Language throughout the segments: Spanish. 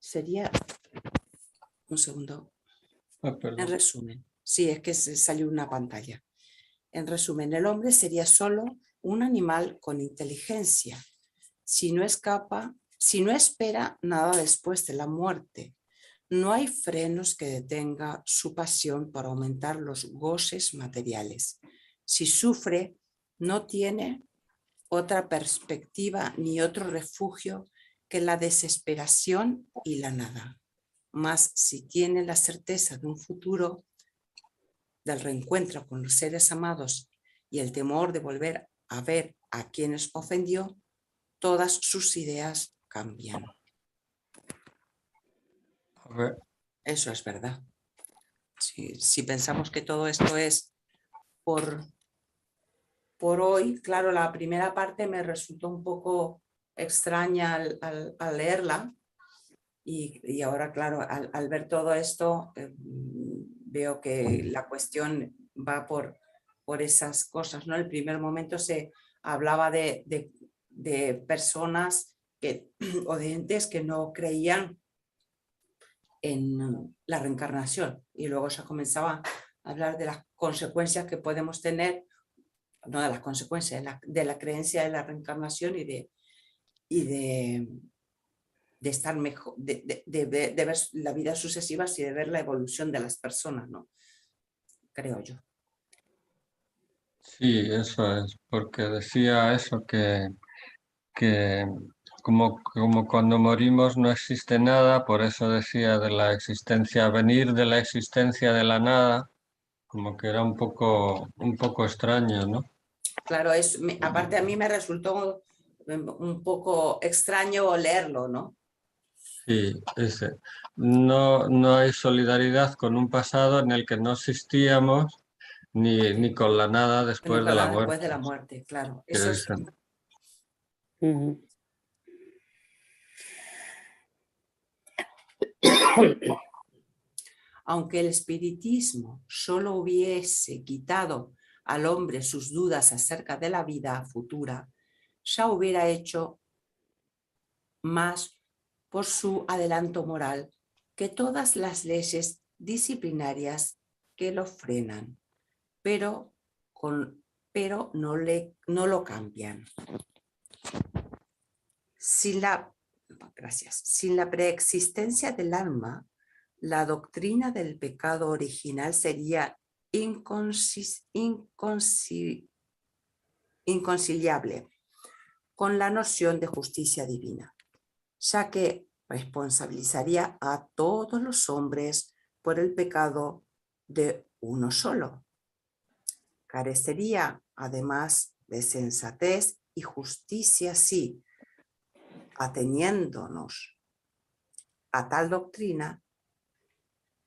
sería, un segundo, en Perdón. resumen, sí, es que se salió una pantalla. En resumen, el hombre sería solo un animal con inteligencia, si no espera nada después de la muerte. No hay frenos que detenga su pasión para aumentar los goces materiales. Si sufre, no tiene otra perspectiva ni otro refugio que la desesperación y la nada. Mas si tiene la certeza de un futuro, del reencuentro con los seres amados y el temor de volver a ver a quienes ofendió, todas sus ideas cambian. A ver, Eso es verdad. Si pensamos que todo esto es por hoy, claro, la primera parte me resultó un poco extraña al leerla y ahora, claro, al ver todo esto, veo que la cuestión va por esas cosas, ¿no? El primer momento se hablaba de personas o de entes que no creían en la reencarnación y luego se comenzaba a hablar de las consecuencias que podemos tener, no de las consecuencias, de la creencia de la reencarnación y de estar mejor, de ver la vida sucesiva y de ver la evolución de las personas, ¿no? Creo yo. sí, eso es, porque decía eso que como cuando morimos no existe nada, por eso decía de la existencia, venir de la existencia de la nada, como que era un poco extraño, ¿no? Claro, aparte a mí me resultó un poco extraño leerlo, ¿no? Sí, ese. No hay solidaridad con un pasado en el que no existíamos ni con la nada después de la Después de muerte. la muerte, claro. Que Eso es. es- Ujú. Aunque el espiritismo solo hubiese quitado al hombre sus dudas acerca de la vida futura, ya hubiera hecho más por su adelanto moral que todas las leyes disciplinarias que lo frenan, pero no lo cambian. Sin la preexistencia del alma, la doctrina del pecado original sería inconciliable con la noción de justicia divina, ya que responsabilizaría a todos los hombres por el pecado de uno solo. Carecería, además, de sensatez y justicia si, ateniéndonos a tal doctrina,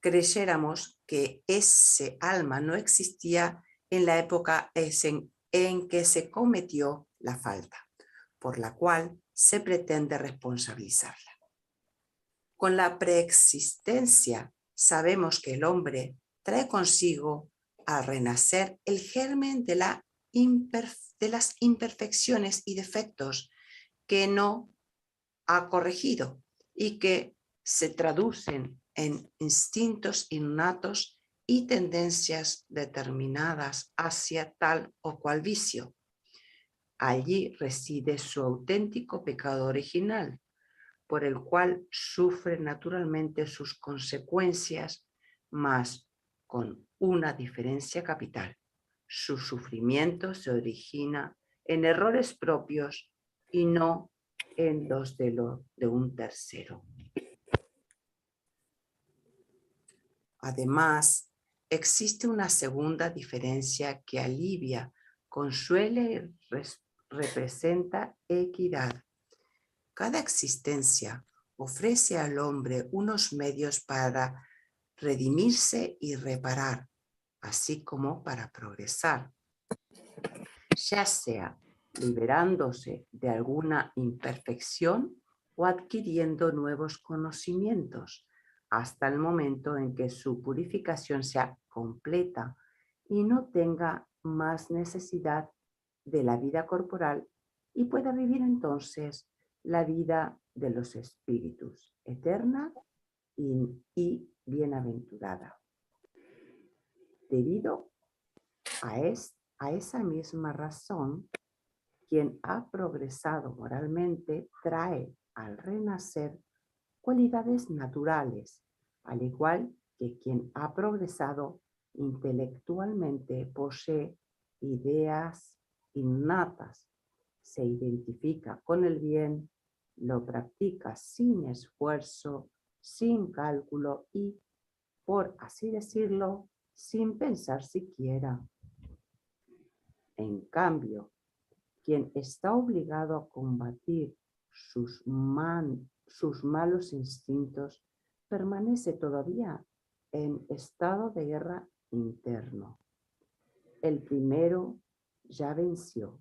creyéramos que ese alma no existía en la época en que se cometió la falta, por la cual se pretende responsabilizarla. Con la preexistencia sabemos que el hombre trae consigo al renacer el germen de las imperfecciones y defectos que no ha corregido y que se traducen en instintos innatos y tendencias determinadas hacia tal o cual vicio. Allí reside su auténtico pecado original, por el cual sufre naturalmente sus consecuencias, mas con una diferencia capital. Su sufrimiento se origina en errores propios y no en los de un tercero. Además, existe una segunda diferencia que alivia, consuela y representa equidad. Cada existencia ofrece al hombre unos medios para redimirse y reparar, así como para progresar, ya sea liberándose de alguna imperfección o adquiriendo nuevos conocimientos, hasta el momento en que su purificación sea completa y no tenga más necesidad de la vida corporal y pueda vivir entonces la vida de los espíritus, eterna y bienaventurada. Debido a esa misma razón, quien ha progresado moralmente trae al renacer cualidades naturales, al igual que quien ha progresado intelectualmente posee ideas innatas, se identifica con el bien, lo practica sin esfuerzo, sin cálculo y, por así decirlo, sin pensar siquiera. En cambio, quien está obligado a combatir sus malos instintos permanece todavía en estado de guerra interno. El primero ya venció,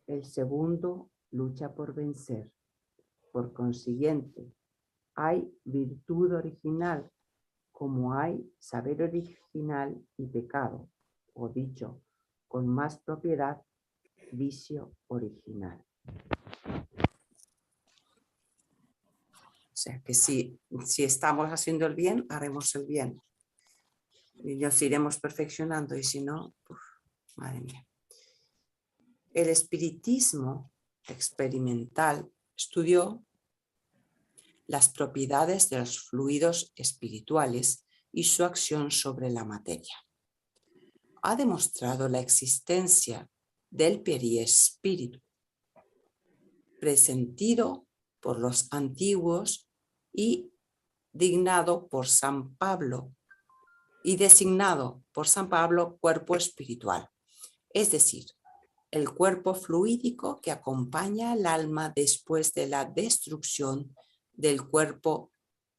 el segundo lucha por vencer. Por consiguiente, hay virtud original como hay saber original y pecado, o dicho con más propiedad, vicio original. O sea que si estamos haciendo el bien, haremos el bien. Y nos iremos perfeccionando, y si no, madre mía. El espiritismo experimental estudió las propiedades de los fluidos espirituales y su acción sobre la materia. Ha demostrado la existencia del periespíritu, presentido por los antiguos y designado por San Pablo cuerpo espiritual, es decir, el cuerpo fluídico que acompaña al alma después de la destrucción del cuerpo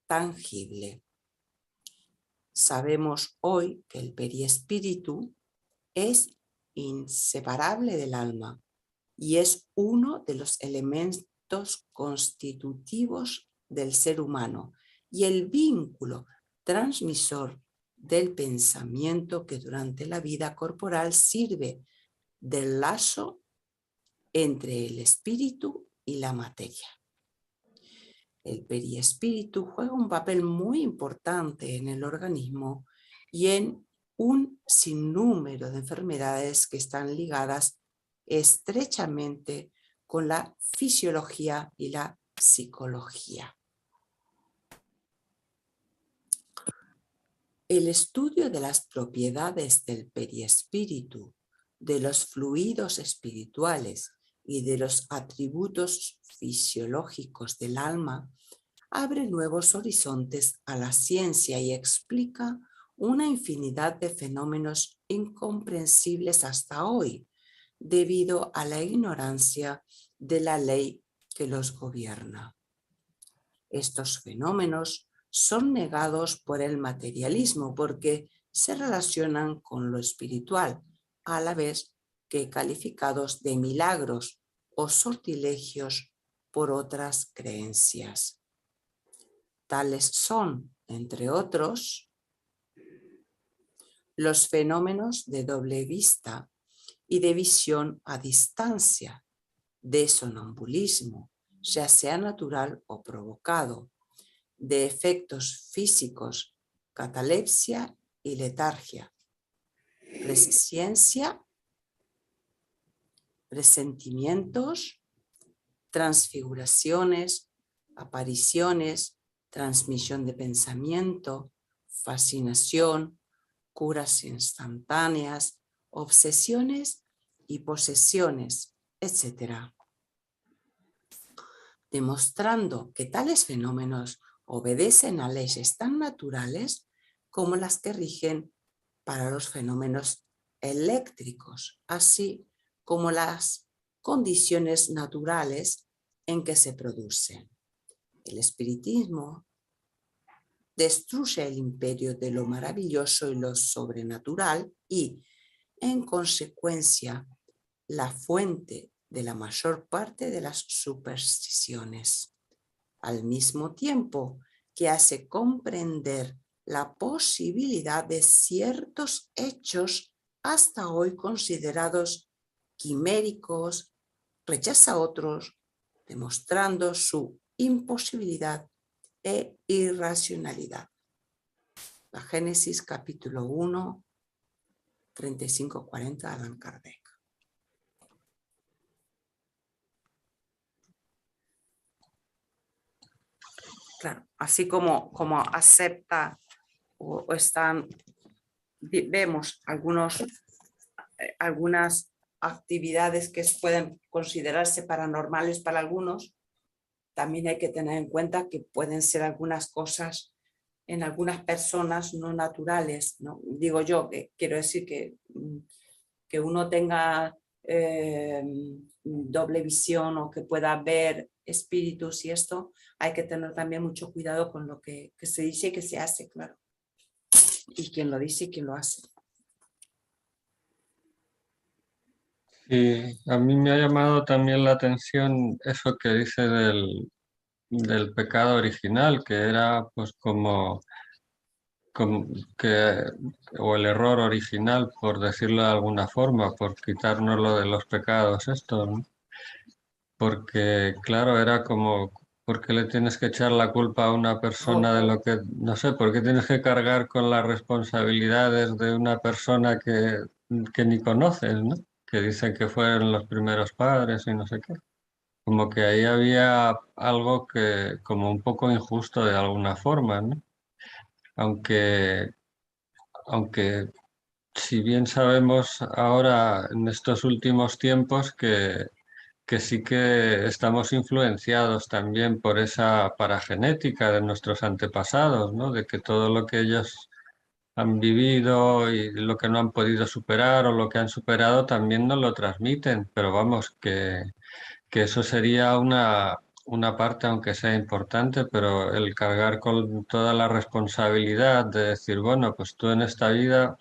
tangible. Sabemos hoy que el periespíritu es inseparable del alma y es uno de los elementos constitutivos del ser humano y el vínculo transmisor del pensamiento que durante la vida corporal sirve del lazo entre el espíritu y la materia. El periespíritu juega un papel muy importante en el organismo y en un sinnúmero de enfermedades que están ligadas estrechamente con la fisiología y la psicología. El estudio de las propiedades del periespíritu, de los fluidos espirituales y de los atributos fisiológicos del alma abre nuevos horizontes a la ciencia y explica una infinidad de fenómenos incomprensibles hasta hoy, debido a la ignorancia de la ley que los gobierna. Estos fenómenos son negados por el materialismo porque se relacionan con lo espiritual, a la vez que calificados de milagros o sortilegios por otras creencias. Tales son, entre otros, los fenómenos de doble vista y de visión a distancia, de sonambulismo, ya sea natural o provocado, de efectos físicos, catalepsia y letargia, presciencia, presentimientos, transfiguraciones, apariciones, transmisión de pensamiento, fascinación, curas instantáneas, obsesiones y posesiones, etc. Demostrando que tales fenómenos obedecen a leyes tan naturales como las que rigen para los fenómenos eléctricos, así como las condiciones naturales en que se producen. El espiritismo destruye el imperio de lo maravilloso y lo sobrenatural y, en consecuencia, la fuente de la mayor parte de las supersticiones, al mismo tiempo que hace comprender la posibilidad de ciertos hechos hasta hoy considerados quiméricos, rechaza otros demostrando su imposibilidad e irracionalidad. La Génesis capítulo 1, 35-40, Allan Kardec. Claro, así como acepta o están, vemos algunas actividades que pueden considerarse paranormales para algunos, también hay que tener en cuenta que pueden ser algunas cosas en algunas personas no naturales, ¿no? Digo yo, que quiero decir que uno tenga doble visión o que pueda ver espíritus y esto, hay que tener también mucho cuidado con lo que se dice y que se hace, claro. Y quién lo dice y quién lo hace. Y a mí me ha llamado también la atención eso que dice del pecado original, que era pues como que, o el error original, por decirlo de alguna forma, por quitárnoslo de los pecados estos, ¿no? Porque, claro, era como, ¿por qué le tienes que echar la culpa a una persona de lo que, no sé, por qué tienes que cargar con las responsabilidades de una persona que ni conoces, ¿no? Que dicen que fueron los primeros padres y no sé qué. Como que ahí había algo que, como un poco injusto de alguna forma, ¿no? Aunque, aunque si bien sabemos ahora en estos últimos tiempos que sí que estamos influenciados también por esa paragenética de nuestros antepasados, ¿no? De que todo lo que ellos han vivido y lo que no han podido superar o lo que han superado también nos lo transmiten, pero vamos, que eso sería una parte, aunque sea importante, pero el cargar con toda la responsabilidad de decir, bueno, pues tú en esta vida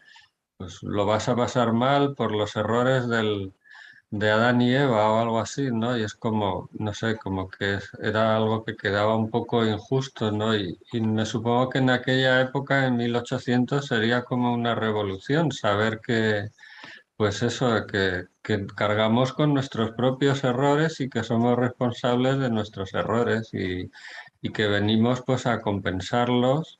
pues lo vas a pasar mal por los errores de Adán y Eva o algo así, ¿no? Y es como, no sé, como que era algo que quedaba un poco injusto, ¿no? Y me supongo que en aquella época, en 1800, sería como una revolución saber que, pues eso, que cargamos con nuestros propios errores y que somos responsables de nuestros errores y que venimos pues a compensarlos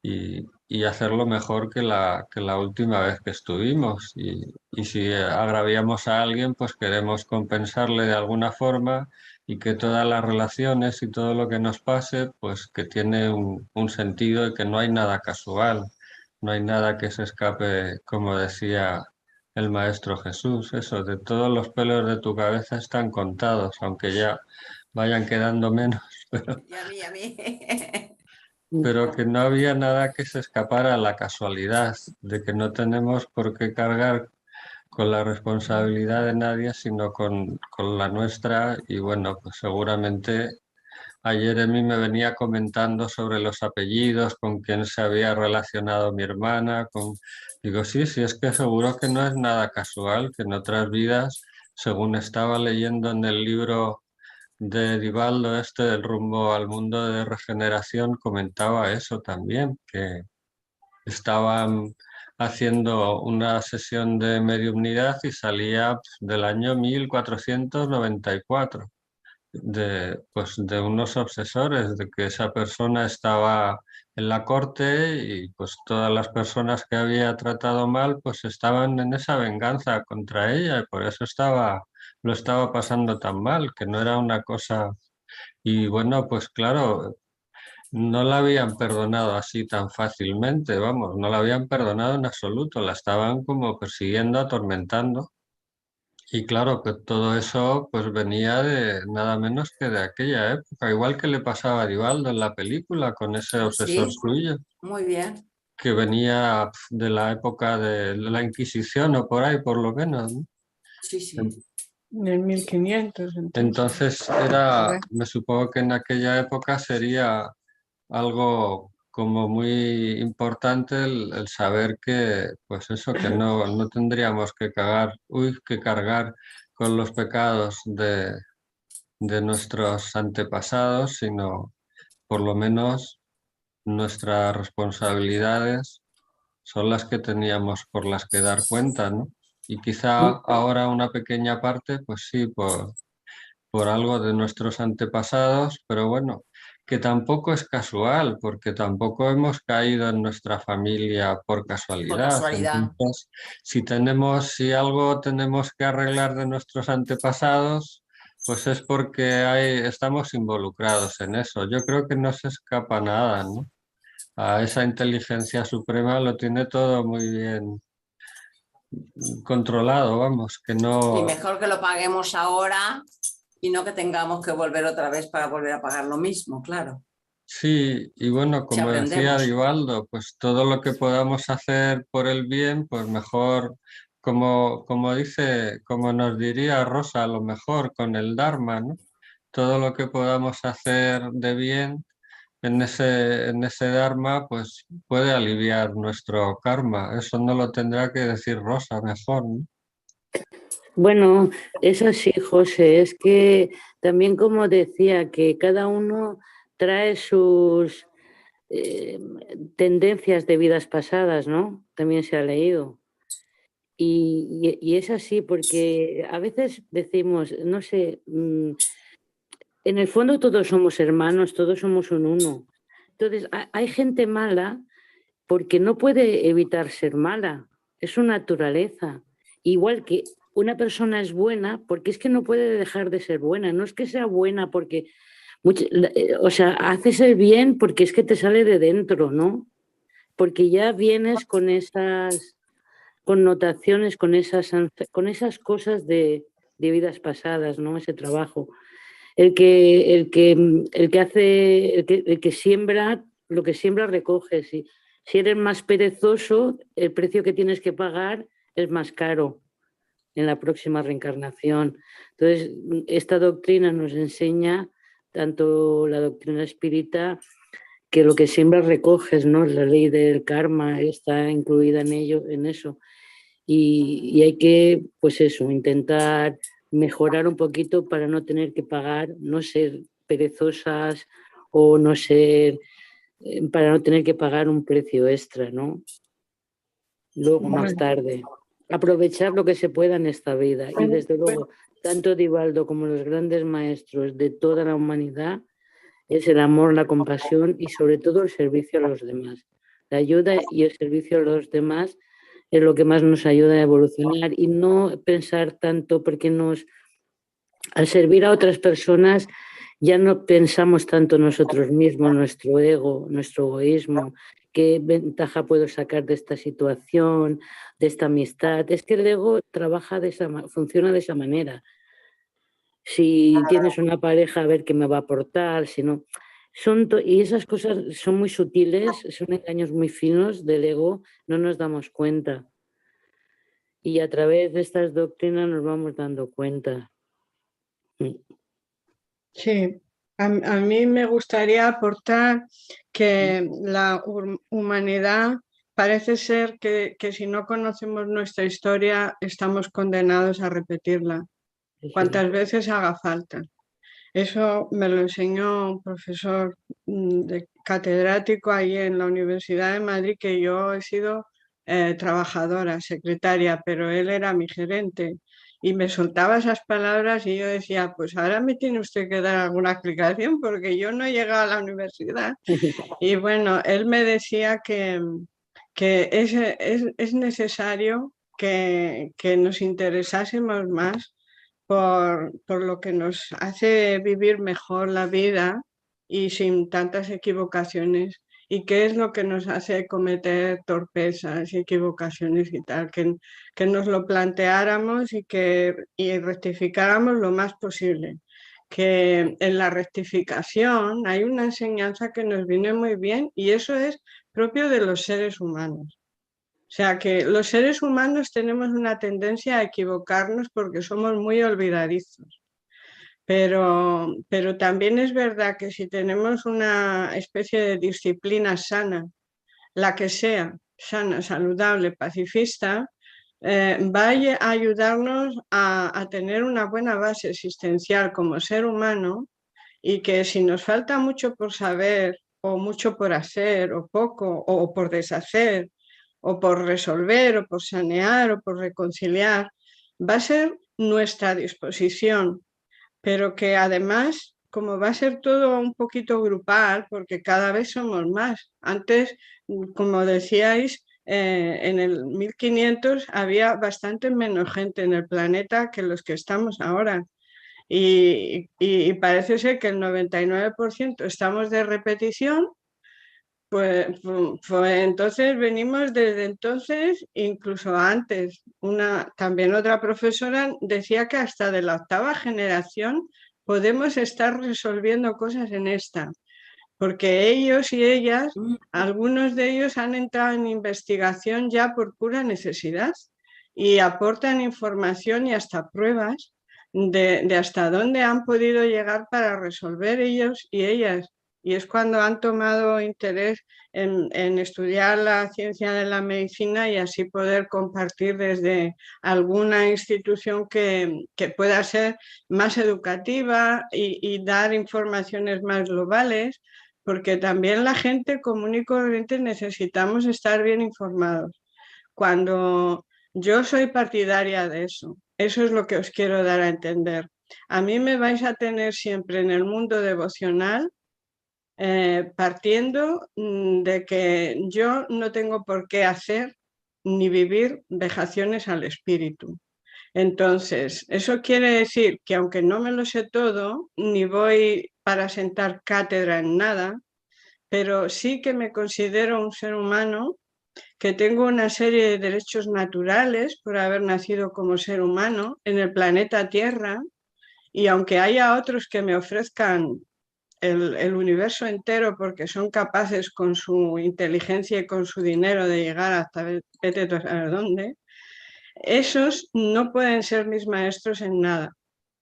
y hacerlo mejor que la última vez que estuvimos. Y si agraviamos a alguien, pues queremos compensarle de alguna forma y que todas las relaciones y todo lo que nos pase, pues que tiene un sentido y que no hay nada casual, no hay nada que se escape, como decía el Maestro Jesús, eso, de todos los pelos de tu cabeza están contados, aunque ya vayan quedando menos. Y a mí. Pero que no había nada que se escapara a la casualidad, de que no tenemos por qué cargar con la responsabilidad de nadie, sino con la nuestra. Y bueno, pues seguramente ayer Emi me venía comentando sobre los apellidos, con quién se había relacionado mi hermana, Digo, sí, sí, es que seguro que no es nada casual, que en otras vidas, según estaba leyendo en el libro de Divaldo, este del rumbo al mundo de regeneración, comentaba eso también, que estaban haciendo una sesión de mediumnidad y salía pues, del año 1494 pues, de unos obsesores, de que esa persona estaba en la corte y pues todas las personas que había tratado mal pues estaban en esa venganza contra ella y por eso lo estaba pasando tan mal, que no era una cosa... Y bueno, pues claro, no la habían perdonado así tan fácilmente, vamos, no la habían perdonado en absoluto, la estaban como persiguiendo, atormentando. Y claro que todo eso pues venía de nada menos que de aquella época, igual que le pasaba a Divaldo en la película con ese obsesor Sí, suyo, muy bien. que venía de la época de la Inquisición o por ahí por lo menos, ¿no? Sí, sí. En el 1500, entonces. Entonces A era, ver. me supongo que en aquella época sería algo como muy importante el saber que, pues eso, que no tendríamos que que cargar con los pecados de nuestros antepasados, sino por lo menos nuestras responsabilidades son las que teníamos por las que dar cuenta, ¿no? Y quizá ahora una pequeña parte, pues sí, por algo de nuestros antepasados, pero bueno, que tampoco es casual, porque tampoco hemos caído en nuestra familia por Por casualidad. casualidad. Entonces, si algo tenemos que arreglar de nuestros antepasados, pues es porque estamos involucrados en eso. Yo creo que no se escapa nada, ¿no? A esa inteligencia suprema lo tiene todo muy bien controlado, vamos, que Y no... mejor que lo paguemos ahora y no que tengamos que volver otra vez para volver a pagar lo mismo, claro. Sí, y bueno, Si como decía aprendemos. Divaldo, pues todo lo que podamos hacer por el bien, pues mejor, como dice, como nos diría Rosa, a lo mejor con el Dharma, ¿no? Todo lo que podamos hacer de bien en ese Dharma, pues puede aliviar nuestro karma. Eso no lo tendrá que decir Rosa mejor, ¿no? Bueno, es así, José, es que también como decía, que cada uno trae sus tendencias de vidas pasadas, ¿no? También se ha leído. Y es así, porque a veces decimos, no sé, en el fondo todos somos hermanos, todos somos un uno. Entonces, hay gente mala porque no puede evitar ser mala, es su naturaleza. Igual que una persona es buena porque es que no puede dejar de ser buena, no es que sea buena porque, o sea, haces el bien porque es que te sale de dentro, ¿no? Porque ya vienes con esas connotaciones, con esas cosas de vidas pasadas, ¿no? Ese trabajo. El que siembra, lo que siembra recoge. Si eres más perezoso, el precio que tienes que pagar es más caro en la próxima reencarnación. Entonces, esta doctrina nos enseña, tanto la doctrina espírita, que lo que siembras recoges, ¿no? La ley del karma está incluida en ello, en eso. Y hay que, pues eso, intentar mejorar un poquito para no tener que pagar, no ser perezosas o no ser, para no tener que pagar un precio extra, ¿no? Luego, más tarde. Aprovechar lo que se pueda en esta vida. Y desde luego, tanto Divaldo como los grandes maestros de toda la humanidad es el amor, la compasión y sobre todo el servicio a los demás. La ayuda y el servicio a los demás es lo que más nos ayuda a evolucionar y no pensar tanto, porque al servir a otras personas ya no pensamos tanto nosotros mismos, nuestro ego, nuestro egoísmo, qué ventaja puedo sacar de esta situación, de esta amistad. Es que el ego funciona de esa manera. Si tienes una pareja, a ver qué me va a aportar, si no. Y esas cosas son muy sutiles, son engaños muy finos del ego, no nos damos cuenta. Y a través de estas doctrinas nos vamos dando cuenta. Sí, a mí me gustaría aportar que la humanidad parece ser que si no conocemos nuestra historia estamos condenados a repetirla, cuantas veces haga falta. Eso me lo enseñó un profesor catedrático ahí en la Universidad de Madrid, que yo he sido trabajadora, secretaria, pero él era mi gerente y me soltaba esas palabras y yo decía, pues ahora me tiene usted que dar alguna explicación porque yo no he llegado a la universidad. Y bueno, él me decía que es necesario que nos interesásemos más por lo que nos hace vivir mejor la vida y sin tantas equivocaciones, y qué es lo que nos hace cometer torpezas y equivocaciones y tal, que nos lo planteáramos y rectificáramos lo más posible. Que en la rectificación hay una enseñanza que nos viene muy bien y eso es propio de los seres humanos. O sea que los seres humanos tenemos una tendencia a equivocarnos porque somos muy olvidadizos. Pero también es verdad que si tenemos una especie de disciplina sana, la que sea, sana, saludable, pacifista, va a ayudarnos a tener una buena base existencial como ser humano, y que si nos falta mucho por saber o mucho por hacer o poco o por deshacer o por resolver o por sanear o por reconciliar, va a ser nuestra disposición pero que además, como va a ser todo un poquito grupal, porque cada vez somos más. Antes, como decíais, en el 1500 había bastante menos gente en el planeta que los que estamos ahora. Y parece ser que el 99% estamos de repetición, pues entonces venimos desde entonces, incluso antes. También otra profesora decía que hasta de la 8ª generación podemos estar resolviendo cosas en esta, porque ellos y ellas, algunos de ellos han entrado en investigación ya por pura necesidad y aportan información y hasta pruebas de hasta dónde han podido llegar para resolver ellos y ellas. Y es cuando han tomado interés en estudiar la ciencia de la medicina y así poder compartir desde alguna institución que pueda ser más educativa y dar informaciones más globales, porque también la gente común y corriente necesitamos estar bien informados. Cuando yo soy partidaria de eso es lo que os quiero dar a entender. A mí me vais a tener siempre en el mundo devocional partiendo de que yo no tengo por qué hacer ni vivir vejaciones al espíritu. Entonces, eso quiere decir que aunque no me lo sé todo, ni voy para sentar cátedra en nada, pero sí que me considero un ser humano, que tengo una serie de derechos naturales por haber nacido como ser humano en el planeta Tierra, y aunque haya otros que me ofrezcan el universo entero porque son capaces con su inteligencia y con su dinero de llegar hasta vete tú a saber dónde, esos no pueden ser mis maestros en nada.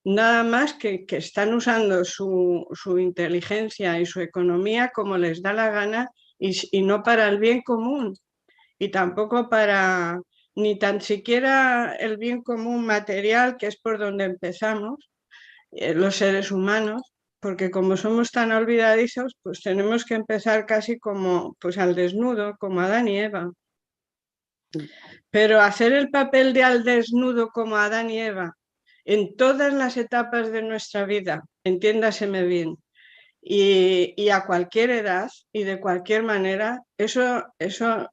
Nada más que están usando su inteligencia y su economía como les da la gana y no para el bien común y tampoco para ni tan siquiera el bien común material, que es por donde empezamos los seres humanos, porque como somos tan olvidadizos, pues tenemos que empezar casi como pues al desnudo, como Adán y Eva. Pero hacer el papel de al desnudo como Adán y Eva en todas las etapas de nuestra vida, entiéndaseme bien, y a cualquier edad y de cualquier manera, eso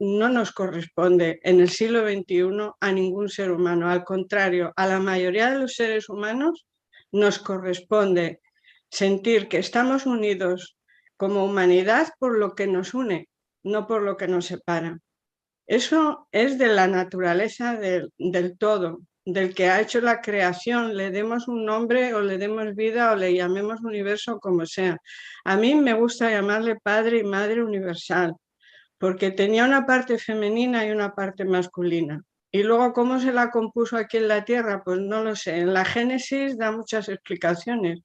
no nos corresponde en el siglo XXI a ningún ser humano. Al contrario, a la mayoría de los seres humanos nos corresponde sentir que estamos unidos como humanidad por lo que nos une, no por lo que nos separa. Eso es de la naturaleza del todo, del que ha hecho la creación, le demos un nombre o le demos vida o le llamemos universo, como sea. A mí me gusta llamarle Padre y Madre universal, porque tenía una parte femenina y una parte masculina. Y luego, ¿cómo se la compuso aquí en la Tierra? Pues no lo sé. En la Génesis da muchas explicaciones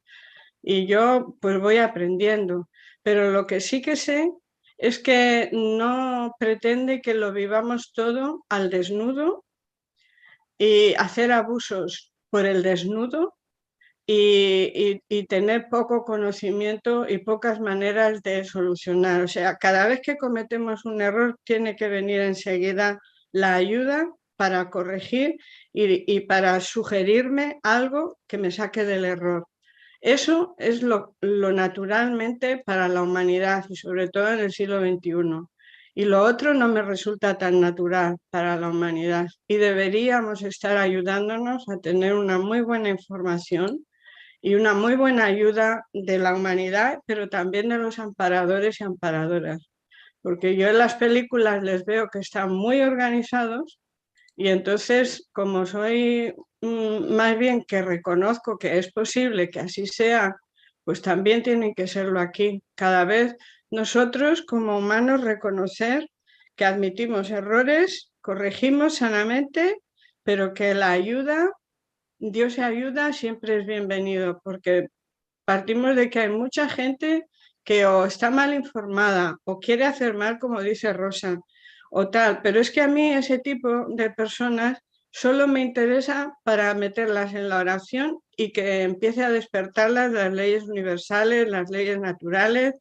y yo pues voy aprendiendo. Pero lo que sí que sé es que no pretende que lo vivamos todo al desnudo y hacer abusos por el desnudo y tener poco conocimiento y pocas maneras de solucionar. O sea, cada vez que cometemos un error tiene que venir enseguida la ayuda para corregir y para sugerirme algo que me saque del error. Eso es lo naturalmente para la humanidad y sobre todo en el siglo XXI. Y lo otro no me resulta tan natural para la humanidad. Y deberíamos estar ayudándonos a tener una muy buena información y una muy buena ayuda de la humanidad, pero también de los amparadores y amparadoras. Porque yo en las películas les veo que están muy organizados y entonces, como soy más bien que reconozco que es posible que así sea, pues también tienen que serlo aquí. Cada vez nosotros como humanos reconocer que admitimos errores, corregimos sanamente, pero que la ayuda, Dios se ayuda, siempre es bienvenido, porque partimos de que hay mucha gente que o está mal informada o quiere hacer mal, como dice Rosa, o tal, pero es que a mí ese tipo de personas solo me interesa para meterlas en la oración y que empiece a despertarlas las leyes universales, las leyes naturales,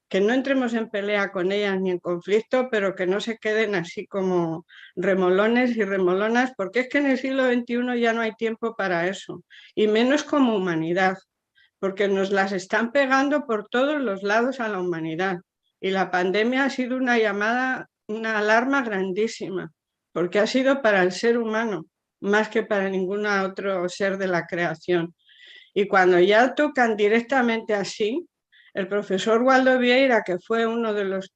que no entremos en pelea con ellas ni en conflicto, pero que no se queden así como remolones y remolonas, porque es que en el siglo XXI ya no hay tiempo para eso, y menos como humanidad. porque nos las están pegando por todos los lados a la humanidad. Y la pandemia ha sido una llamada, una alarma grandísima, porque ha sido para el ser humano, más que para ningún otro ser de la creación. Y cuando ya tocan directamente así, el profesor Waldo Vieira, que fue uno de los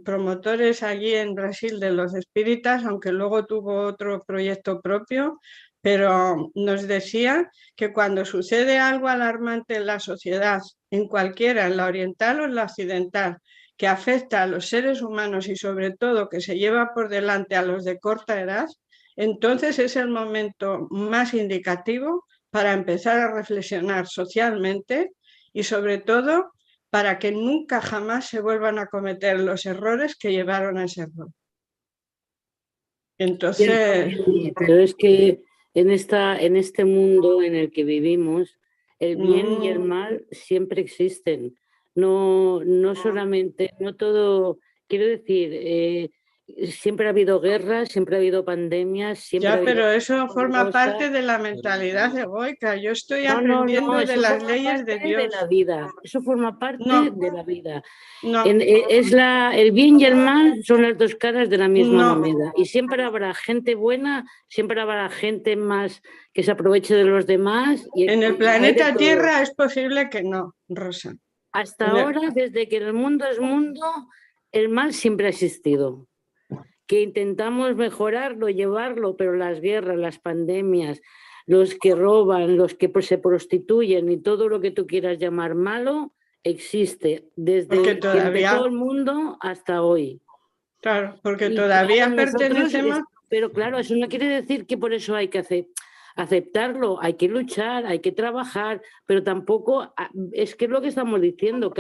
promotores allí en Brasil de los espíritas, aunque luego tuvo otro proyecto propio, pero nos decía que cuando sucede algo alarmante en la sociedad, en cualquiera, en la oriental o en la occidental, que afecta a los seres humanos y sobre todo que se lleva por delante a los de corta edad, entonces es el momento más indicativo para empezar a reflexionar socialmente y sobre todo para que nunca jamás se vuelvan a cometer los errores que llevaron a ese error. Entonces... Pero es que en este mundo en el que vivimos, el bien y el mal siempre existen. No solamente, no todo, quiero decir, siempre ha habido guerras, siempre ha habido pandemias, siempre ha Ya, habido pero eso forma cosas. parte de la mentalidad egoica. Yo estoy No, aprendiendo de eso las forma leyes parte de Dios. la vida. Eso forma parte No, de la vida. no, El bien y el mal son las dos caras de la misma No. moneda. Y siempre habrá gente buena, siempre habrá gente más que se aproveche de los demás. Y en el hay de planeta todo. Tierra es posible que no, Rosa. Hasta ahora, desde que el mundo es mundo, el mal siempre ha existido. Que intentamos mejorarlo, llevarlo, pero las guerras, las pandemias, los que roban, los que se prostituyen y todo lo que tú quieras llamar malo, existe desde que empezó el mundo hasta hoy. Claro, porque Y todavía claro, pertenecemos... Pero claro, eso no quiere decir que por eso hay que aceptarlo, hay que luchar, hay que trabajar, pero tampoco, es que es lo que estamos diciendo,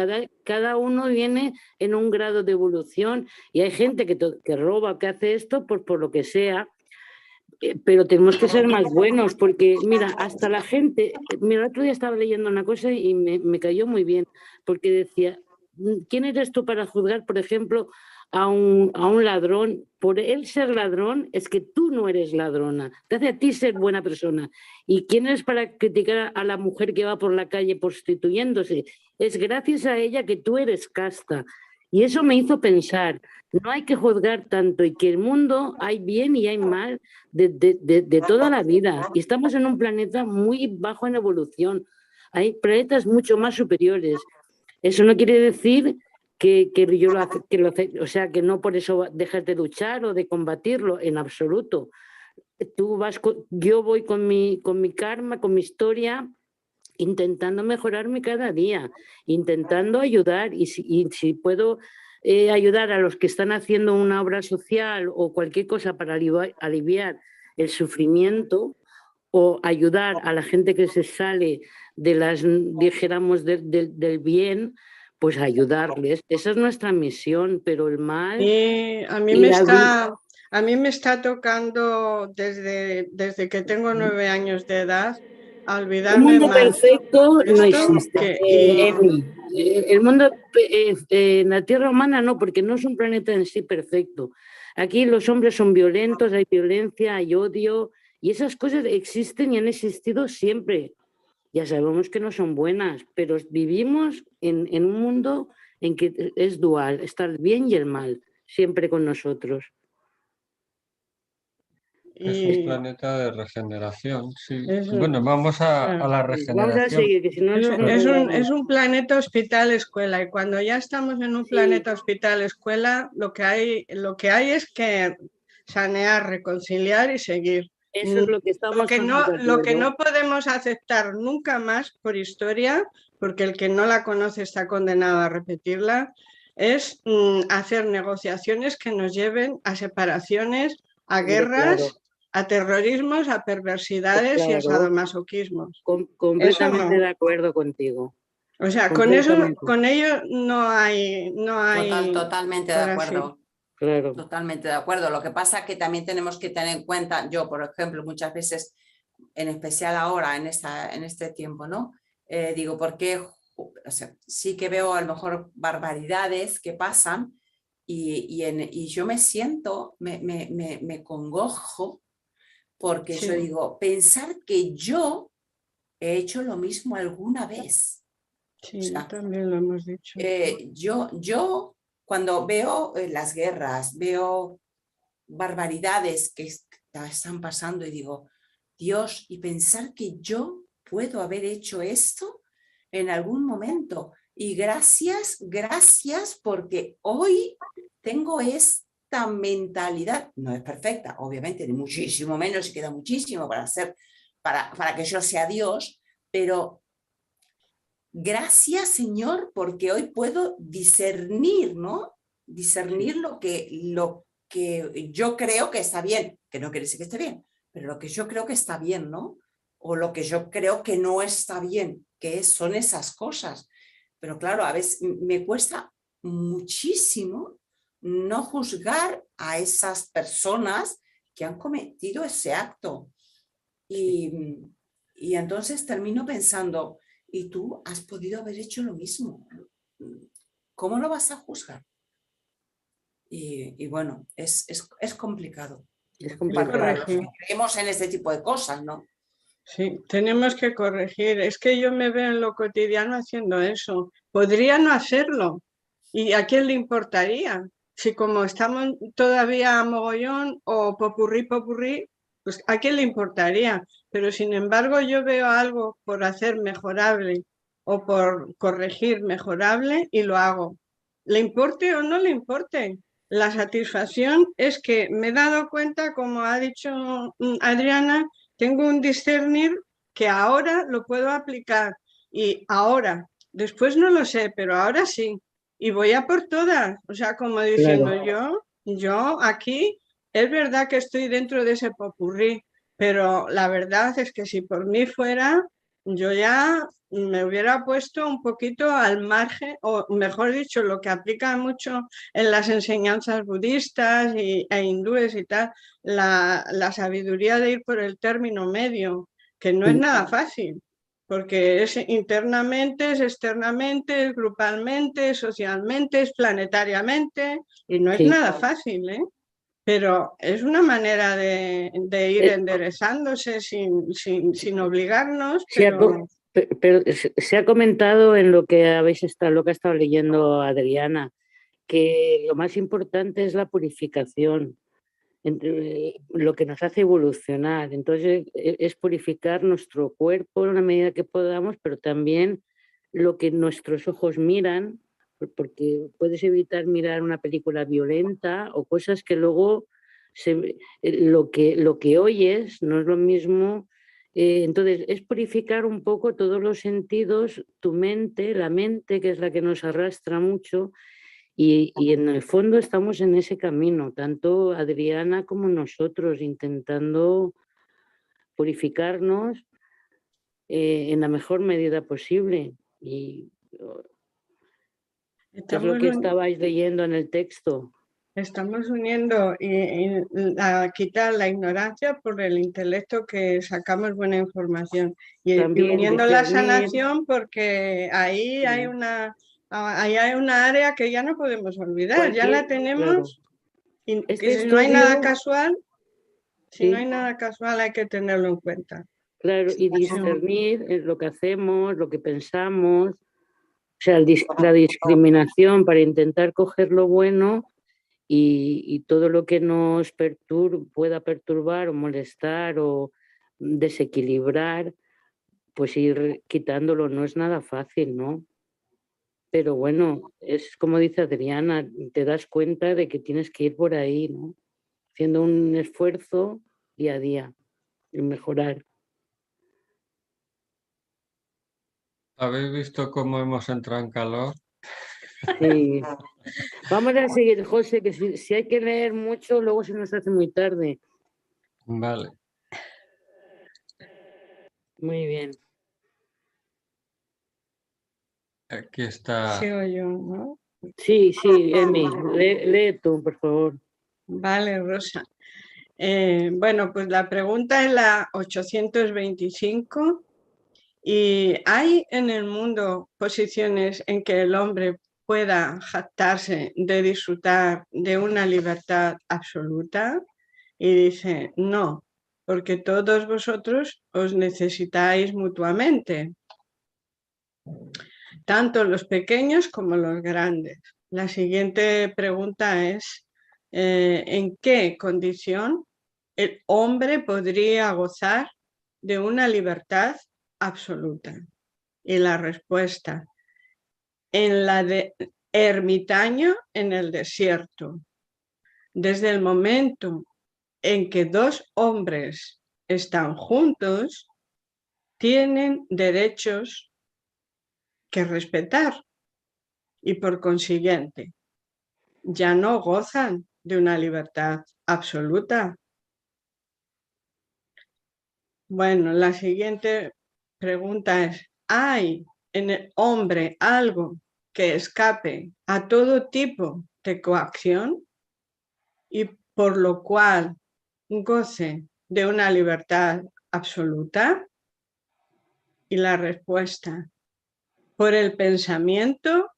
cada uno viene en un grado de evolución y hay gente que roba, que hace esto por lo que sea, pero tenemos que ser más buenos, porque mira, hasta la gente, mira, el otro día estaba leyendo una cosa y me cayó muy bien, porque decía, ¿quién eres tú para juzgar, por ejemplo, a un ladrón? Por él ser ladrón es que tú no eres ladrona, te hace a ti ser buena persona. ¿Y quién eres para criticar a la mujer que va por la calle prostituyéndose? Es gracias a ella que tú eres casta. Y eso me hizo pensar, no hay que juzgar tanto y que el mundo hay bien y hay mal de toda la vida. Y estamos en un planeta muy bajo en evolución. Hay planetas mucho más superiores. Eso no quiere decir que o sea, que no por eso dejas de luchar o de combatirlo, en absoluto. Yo voy con mi karma, con mi historia, intentando mejorarme cada día, intentando ayudar y si puedo ayudar a los que están haciendo una obra social o cualquier cosa para aliviar el sufrimiento o ayudar a la gente que se sale de las, dijéramos, del bien, pues ayudarles. Esa es nuestra misión, pero el mal... a mí me está tocando desde que tengo 9 años de edad a olvidarme el mundo perfecto no existe. El mundo en la Tierra humana no, porque no es un planeta en sí perfecto. Aquí los hombres son violentos, hay violencia, hay odio, y esas cosas existen y han existido siempre. Ya sabemos que no son buenas, pero vivimos en un mundo en que es dual, está el bien y el mal, siempre con nosotros. Es un planeta de regeneración, sí. Bueno, vamos a la regeneración. Vamos a seguir, que si no... Es un planeta hospital-escuela, y cuando ya estamos en un planeta hospital-escuela, lo que hay es que sanear, reconciliar y seguir. Eso es lo que estamos lo que no podemos aceptar nunca más por historia, porque el que no la conoce está condenado a repetirla, es hacer negociaciones que nos lleven a separaciones, a guerras, a terrorismos, a perversidades y a sadomasoquismos. Completamente de acuerdo contigo. O sea, con ello no hay... Totalmente de acuerdo. Claro. Totalmente de acuerdo. Lo que pasa es que también tenemos que tener en cuenta, yo por ejemplo, muchas veces, en especial ahora, en este tiempo, ¿no? Digo, porque o sea, sí que veo a lo mejor barbaridades que pasan y yo me siento, me congojo, porque yo digo, pensar que yo he hecho lo mismo alguna vez. Sí, O sea, también lo hemos dicho. Yo cuando veo las guerras, veo barbaridades que están pasando y digo, Dios, y pensar que yo puedo haber hecho esto en algún momento. Y gracias porque hoy tengo esta mentalidad. No es perfecta, obviamente, ni muchísimo menos, y queda muchísimo para que yo sea Dios, pero gracias, Señor, porque hoy puedo discernir, ¿no? Discernir lo que yo creo que está bien, que no quiere decir que esté bien, pero lo que yo creo que está bien, ¿no? O lo que yo creo que no está bien, que son esas cosas. Pero claro, a veces me cuesta muchísimo no juzgar a esas personas que han cometido ese acto. Y entonces termino pensando, y tú has podido haber hecho lo mismo. ¿Cómo lo vas a juzgar? Y bueno, es complicado. Es Para complicado. los que creemos en este tipo de cosas, ¿no? Sí, tenemos que corregir. Es que yo me veo en lo cotidiano haciendo eso. Podría no hacerlo. ¿Y a quién le importaría? Si como estamos todavía a mogollón o popurrí, pues ¿a quién le importaría? Pero sin embargo yo veo algo por hacer mejorable o por corregir mejorable y lo hago. ¿Le importe o no le importe? La satisfacción es que me he dado cuenta, como ha dicho Adriana, tengo un discernir que ahora lo puedo aplicar y ahora, después no lo sé, pero ahora sí. Y voy a por todas, o sea, como diciendo Claro. yo aquí es verdad que estoy dentro de ese popurrí, pero la verdad es que si por mí fuera, yo ya me hubiera puesto un poquito al margen, o mejor dicho, lo que aplica mucho en las enseñanzas budistas e hindúes y tal, la sabiduría de ir por el término medio, que no es nada fácil, porque es internamente, es externamente, es grupalmente, es socialmente, es planetariamente, y no es Sí. nada fácil, ¿eh? Pero es una manera de ir enderezándose sin obligarnos, pero... Pero se ha comentado en lo que habéis estado, lo que ha estado leyendo Adriana, que lo más importante es la purificación, lo que nos hace evolucionar. Entonces, es purificar nuestro cuerpo en la medida que podamos, pero también lo que nuestros ojos miran, porque puedes evitar mirar una película violenta o cosas que luego lo que oyes no es lo mismo. Entonces, es purificar un poco todos los sentidos, tu mente, la mente, que es la que nos arrastra mucho, y en el fondo estamos en ese camino, tanto Adriana como nosotros, intentando purificarnos en la mejor medida posible. Y es lo que estabais leyendo en el texto. Estamos uniendo y a quitar la ignorancia por el intelecto, que sacamos buena información, y uniendo la sanación, porque ahí hay una área que ya no podemos olvidar, ya la tenemos. Claro. Y si no hay nada casual, no hay nada casual, hay que tenerlo en cuenta. Claro, y discernir lo que hacemos, lo que pensamos, o sea, la discriminación para intentar coger lo bueno y todo lo que nos pueda perturbar o molestar o desequilibrar, pues ir quitándolo. No es nada fácil, ¿no? Pero bueno, es como dice Adriana, te das cuenta de que tienes que ir por ahí, ¿no? Haciendo un esfuerzo día a día en mejorar. ¿Habéis visto cómo hemos entrado en calor? Sí. Vamos a seguir, José, que si hay que leer mucho, luego se nos hace muy tarde. Vale. Muy bien. Aquí está. Sigo yo, ¿no? Sí, Emi, lee tú, por favor. Vale, Rosa. Bueno, pues la pregunta es la 825. ¿Y hay en el mundo posiciones en que el hombre pueda jactarse de disfrutar de una libertad absoluta? Y dice, no, porque todos vosotros os necesitáis mutuamente, tanto los pequeños como los grandes. La siguiente pregunta es, ¿en qué condición el hombre podría gozar de una libertad absoluta? Y la respuesta, en la de ermitaño en el desierto. Desde el momento en que dos hombres están juntos, tienen derechos que respetar y por consiguiente ya no gozan de una libertad absoluta. Bueno, la siguiente pregunta es, ¿hay en el hombre algo que escape a todo tipo de coacción y por lo cual goce de una libertad absoluta? Y la respuesta, por el pensamiento,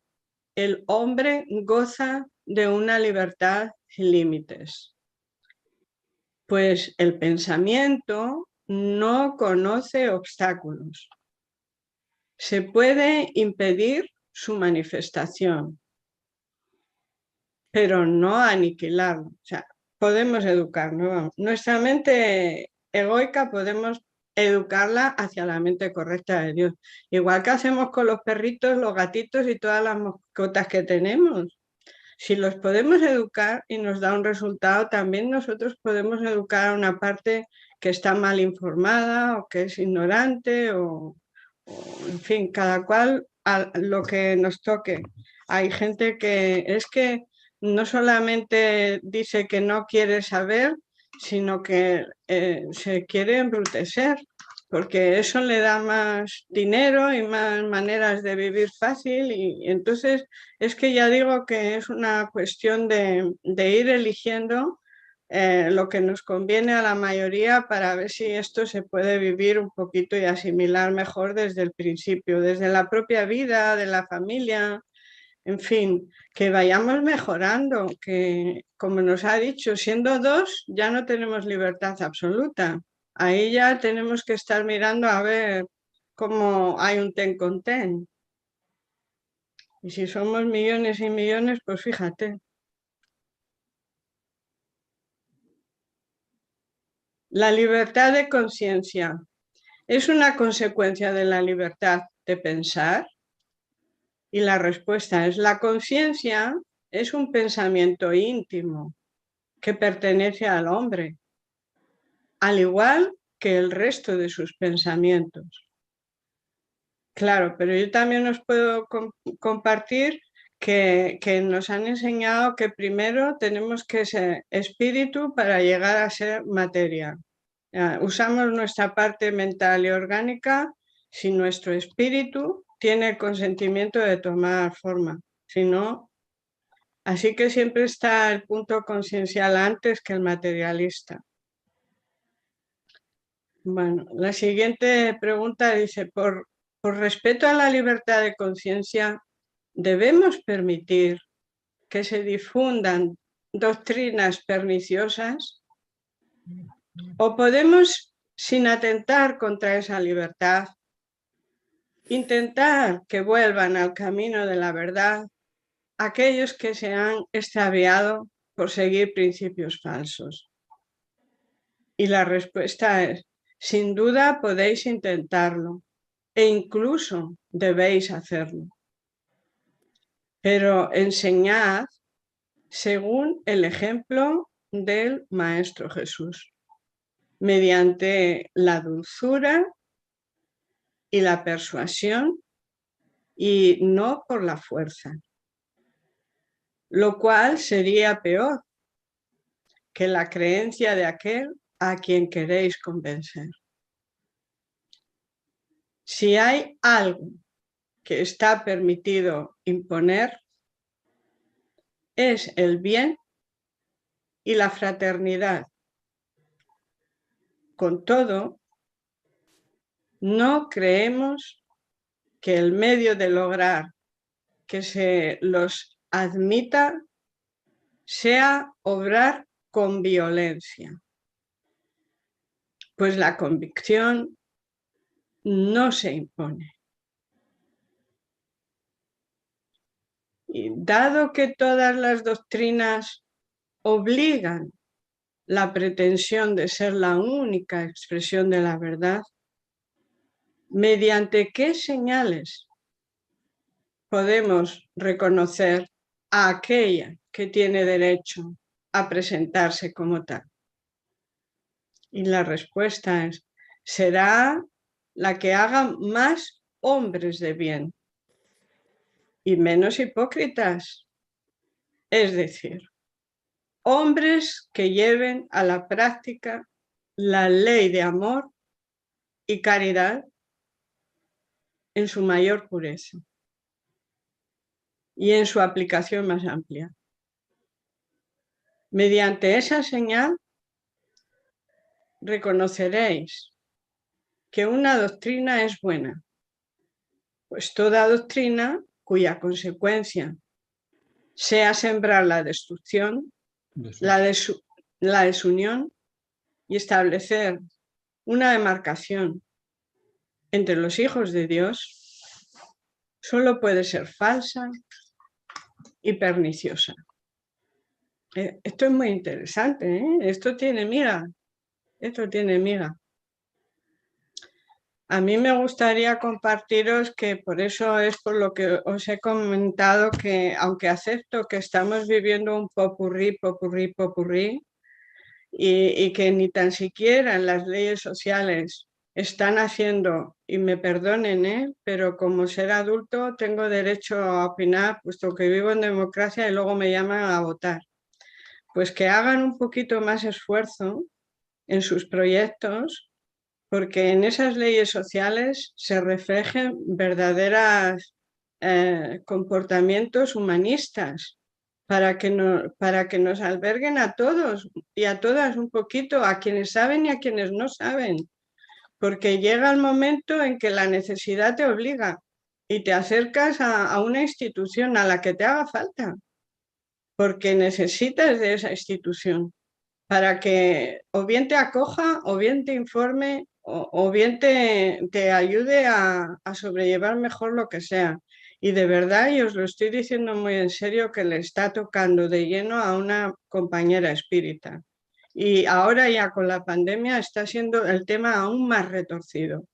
el hombre goza de una libertad sin límites. Pues el pensamiento no conoce obstáculos. Se puede impedir su manifestación, pero no aniquilarlo. O sea, podemos educarnos. Nuestra mente egoica podemos educarla hacia la mente correcta de Dios. Igual que hacemos con los perritos, los gatitos y todas las mascotas que tenemos. Si los podemos educar y nos da un resultado, también nosotros podemos educar a una parte que está mal informada o que es ignorante o en fin, cada cual a lo que nos toque. Hay gente que es que no solamente dice que no quiere saber, sino que se quiere embrutecer, porque eso le da más dinero y más maneras de vivir fácil y entonces es que ya digo que es una cuestión de ir eligiendo lo que nos conviene a la mayoría para ver si esto se puede vivir un poquito y asimilar mejor desde el principio, desde la propia vida, de la familia, en fin, que vayamos mejorando, que como nos ha dicho, siendo dos ya no tenemos libertad absoluta. Ahí ya tenemos que estar mirando a ver cómo hay un ten con ten. Y si somos millones y millones, pues fíjate. La libertad de conciencia es una consecuencia de la libertad de pensar. Y la respuesta es: la conciencia es un pensamiento íntimo que pertenece al hombre, al igual que el resto de sus pensamientos. Claro, pero yo también os puedo compartir que nos han enseñado que primero tenemos que ser espíritu para llegar a ser materia. Usamos nuestra parte mental y orgánica si nuestro espíritu tiene el consentimiento de tomar forma, si no. Así que siempre está el punto conciencial antes que el materialista. Bueno, la siguiente pregunta dice, por respeto a la libertad de conciencia, ¿debemos permitir que se difundan doctrinas perniciosas? ¿O podemos, sin atentar contra esa libertad, intentar que vuelvan al camino de la verdad aquellos que se han extraviado por seguir principios falsos? Y la respuesta es, sin duda podéis intentarlo e incluso debéis hacerlo. Pero enseñad según el ejemplo del Maestro Jesús, mediante la dulzura y la persuasión y no por la fuerza, lo cual sería peor que la creencia de aquel a quien queréis convencer. Si hay algo que está permitido imponer, es el bien y la fraternidad. Con todo, no creemos que el medio de lograr que se los admita sea obrar con violencia. Pues la convicción no se impone. Y dado que todas las doctrinas obligan la pretensión de ser la única expresión de la verdad, ¿mediante qué señales podemos reconocer a aquella que tiene derecho a presentarse como tal? Y la respuesta es, será la que haga más hombres de bien y menos hipócritas. Es decir, hombres que lleven a la práctica la ley de amor y caridad en su mayor pureza y en su aplicación más amplia. Mediante esa señal reconoceréis que una doctrina es buena, pues toda doctrina cuya consecuencia sea sembrar la destrucción, la desunión y establecer una demarcación entre los hijos de Dios, solo puede ser falsa y perniciosa. Esto es muy interesante, ¿eh? Esto tiene miga. Esto tiene miga. A mí me gustaría compartiros que por eso es por lo que os he comentado que aunque acepto que estamos viviendo un popurrí y que ni tan siquiera en las leyes sociales están haciendo, y me perdonen, pero como ser adulto tengo derecho a opinar, puesto que vivo en democracia y luego me llaman a votar. Pues que hagan un poquito más esfuerzo en sus proyectos, porque en esas leyes sociales se reflejen verdaderos comportamientos humanistas para que nos alberguen a todos y a todas un poquito, a quienes saben y a quienes no saben, porque llega el momento en que la necesidad te obliga y te acercas a una institución a la que te haga falta, porque necesitas de esa institución para que o bien te acoja, o bien te informe, o bien te ayude a sobrellevar mejor lo que sea. Y de verdad, y os lo estoy diciendo muy en serio, que le está tocando de lleno a una compañera espírita. Y ahora ya con la pandemia está siendo el tema aún más retorcido.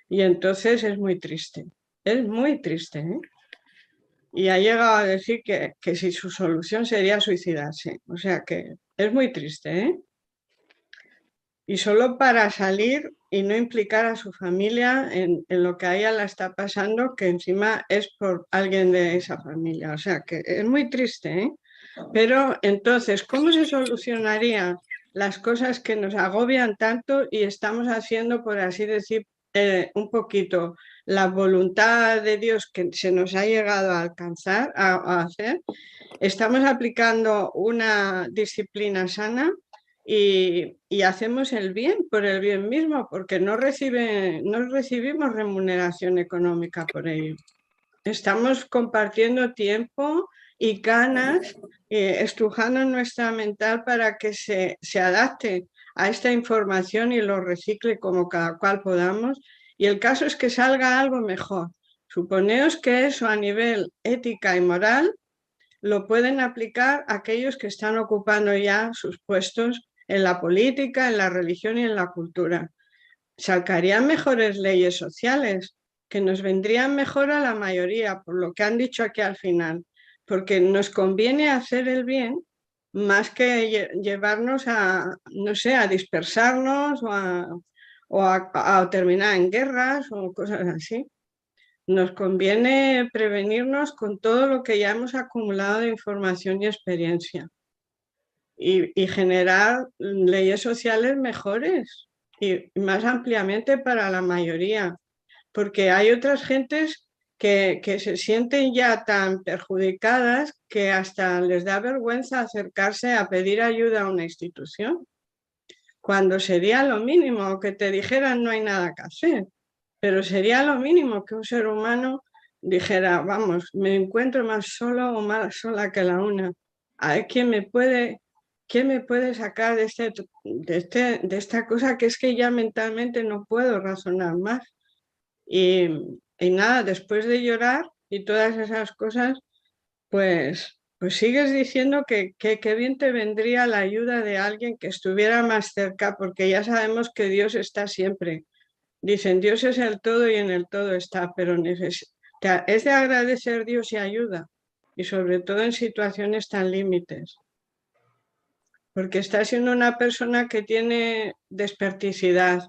Y entonces es muy triste, ¿eh? Y ha llegado a decir que si su solución sería suicidarse. O sea que es muy triste, ¿eh? Y solo para salir y no implicar a su familia en lo que a ella la está pasando, que encima es por alguien de esa familia. O sea que es muy triste, ¿eh? Pero entonces, ¿cómo se solucionarían las cosas que nos agobian tanto y estamos haciendo, por así decir, un poquito la voluntad de Dios que se nos ha llegado a alcanzar, a hacer? Estamos aplicando una disciplina sana y hacemos el bien por el bien mismo, porque no recibimos remuneración económica por ello. Estamos compartiendo tiempo y ganas, estrujando nuestra mental para que se adapte a esta información y lo recicle como cada cual podamos. Y el caso es que salga algo mejor. Suponeos que eso a nivel ética y moral lo pueden aplicar aquellos que están ocupando ya sus puestos en la política, en la religión y en la cultura. Sacarían mejores leyes sociales que nos vendrían mejor a la mayoría, por lo que han dicho aquí al final, porque nos conviene hacer el bien más que llevarnos a, no sé, a dispersarnos o a terminar en guerras o cosas así. Nos conviene prevenirnos con todo lo que ya hemos acumulado de información y experiencia y generar leyes sociales mejores y más ampliamente para la mayoría, porque hay otras gentes que se sienten ya tan perjudicadas que hasta les da vergüenza acercarse a pedir ayuda a una institución, cuando sería lo mínimo que te dijeran no hay nada que hacer. Pero sería lo mínimo que un ser humano dijera, vamos, me encuentro más solo o más sola que la una. ¿Hay quien me puede ¿qué me puede sacar de esta cosa que es que ya mentalmente no puedo razonar más? Y nada, después de llorar y todas esas cosas, pues sigues diciendo que bien te vendría la ayuda de alguien que estuviera más cerca, porque ya sabemos que Dios está siempre. Dicen, Dios es el todo y en el todo está, pero es de agradecer Dios y ayuda, y sobre todo en situaciones tan límites. Porque está siendo una persona que tiene desperticidad.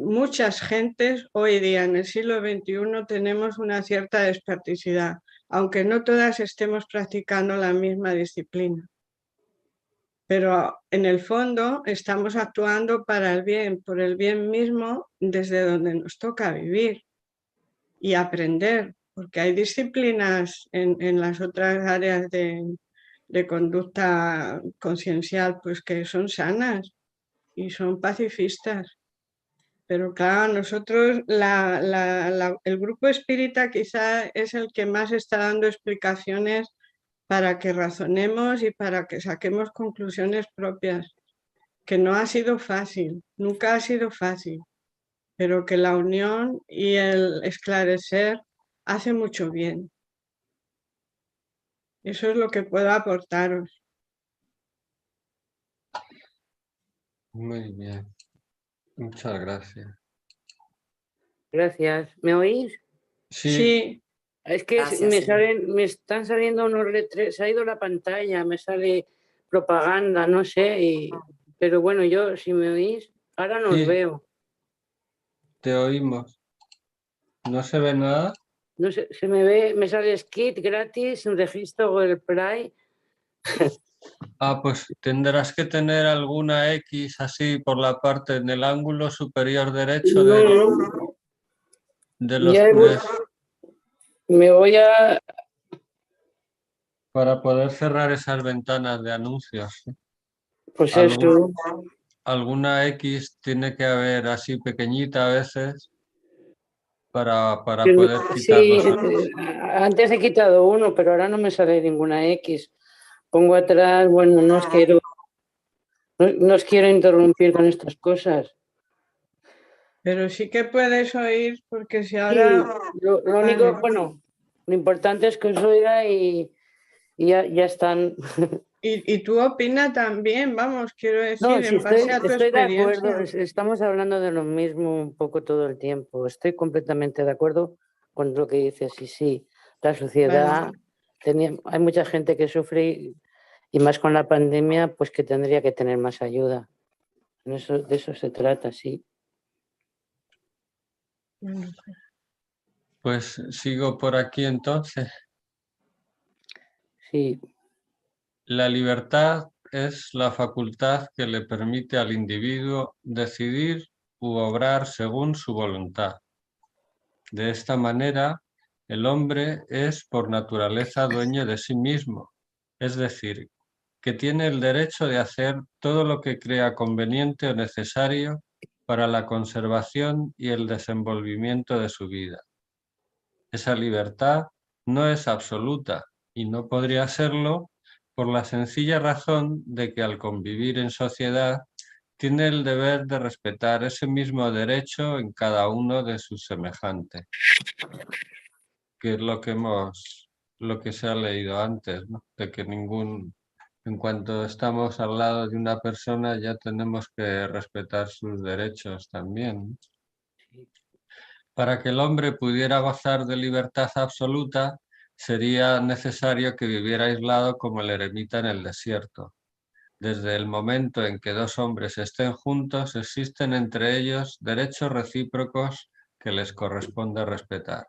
Muchas gentes hoy día en el siglo XXI tenemos una cierta desperticidad, aunque no todas estemos practicando la misma disciplina. Pero en el fondo estamos actuando para el bien, por el bien mismo, desde donde nos toca vivir y aprender, porque hay disciplinas en las otras áreas de conducta conciencial, pues que son sanas y son pacifistas. Pero claro, nosotros, el grupo espírita quizá es el que más está dando explicaciones para que razonemos y para que saquemos conclusiones propias, que no ha sido fácil, nunca ha sido fácil, pero que la unión y el esclarecer hace mucho bien. Eso es lo que puedo aportaros. Muy bien. Muchas gracias. Gracias. ¿Me oís? Sí, Es que Gracias, me están saliendo unos letreros, se ha ido la pantalla, me sale propaganda, no sé, pero bueno, yo, si me oís, ahora no os Sí, veo. te oímos. ¿No se ve nada? No sé, se me ve, me sale skit gratis, un registro Google Play. Ah, pues tendrás que tener alguna X así por la parte en el ángulo superior derecho No, de los ya tres me voy a... para poder cerrar esas ventanas de anuncios. Pues Algún- eso. Alguna X tiene que haber así pequeñita a veces para poder quitar Sí, los otros. antes he quitado uno, pero ahora no me sale ninguna X. Pongo atrás, bueno, no os quiero interrumpir con estas cosas. pero sí que puedes oír, porque si Sí, ahora... lo Vale. único, bueno, lo importante es que os oiga y ya están. Y tú opina también, vamos, quiero No, decir, sí, en base a tu estoy de acuerdo, experiencia. estamos hablando de lo mismo un poco todo el tiempo. Estoy completamente de acuerdo con lo que dices. Y sí, la sociedad, hay mucha gente que sufre y más con la pandemia, pues que tendría que tener más ayuda. De eso se trata, sí. Bueno, Pues sigo por aquí entonces. Sí, La libertad es la facultad que le permite al individuo decidir u obrar según su voluntad. De esta manera, el hombre es por naturaleza dueño de sí mismo, es decir, que tiene el derecho de hacer todo lo que crea conveniente o necesario para la conservación y el desenvolvimiento de su vida. Esa libertad no es absoluta y no podría serlo por la sencilla razón de que al convivir en sociedad tiene el deber de respetar ese mismo derecho en cada uno de sus semejantes, que es lo que se ha leído antes, ¿no? De que en cuanto estamos al lado de una persona ya tenemos que respetar sus derechos también. Para que el hombre pudiera gozar de libertad absoluta, sería necesario que viviera aislado como el eremita en el desierto. Desde el momento en que dos hombres estén juntos, existen entre ellos derechos recíprocos que les corresponde respetar.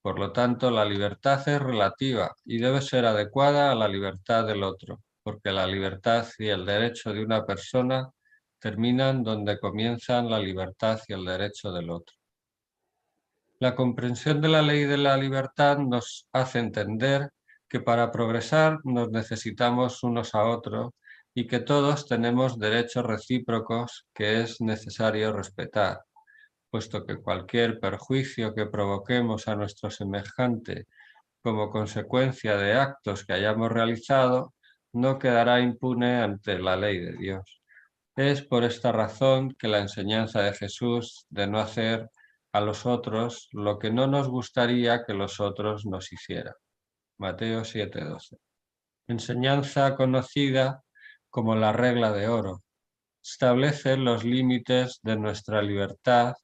Por lo tanto, la libertad es relativa y debe ser adecuada a la libertad del otro, porque la libertad y el derecho de una persona terminan donde comienzan la libertad y el derecho del otro. La comprensión de la ley de la libertad nos hace entender que para progresar nos necesitamos unos a otros y que todos tenemos derechos recíprocos que es necesario respetar, puesto que cualquier perjuicio que provoquemos a nuestro semejante como consecuencia de actos que hayamos realizado no quedará impune ante la ley de Dios. Es por esta razón que la enseñanza de Jesús de no hacer a los otros lo que no nos gustaría que los otros nos hicieran. Mateo 7:12. Enseñanza conocida como la regla de oro. Establece los límites de nuestra libertad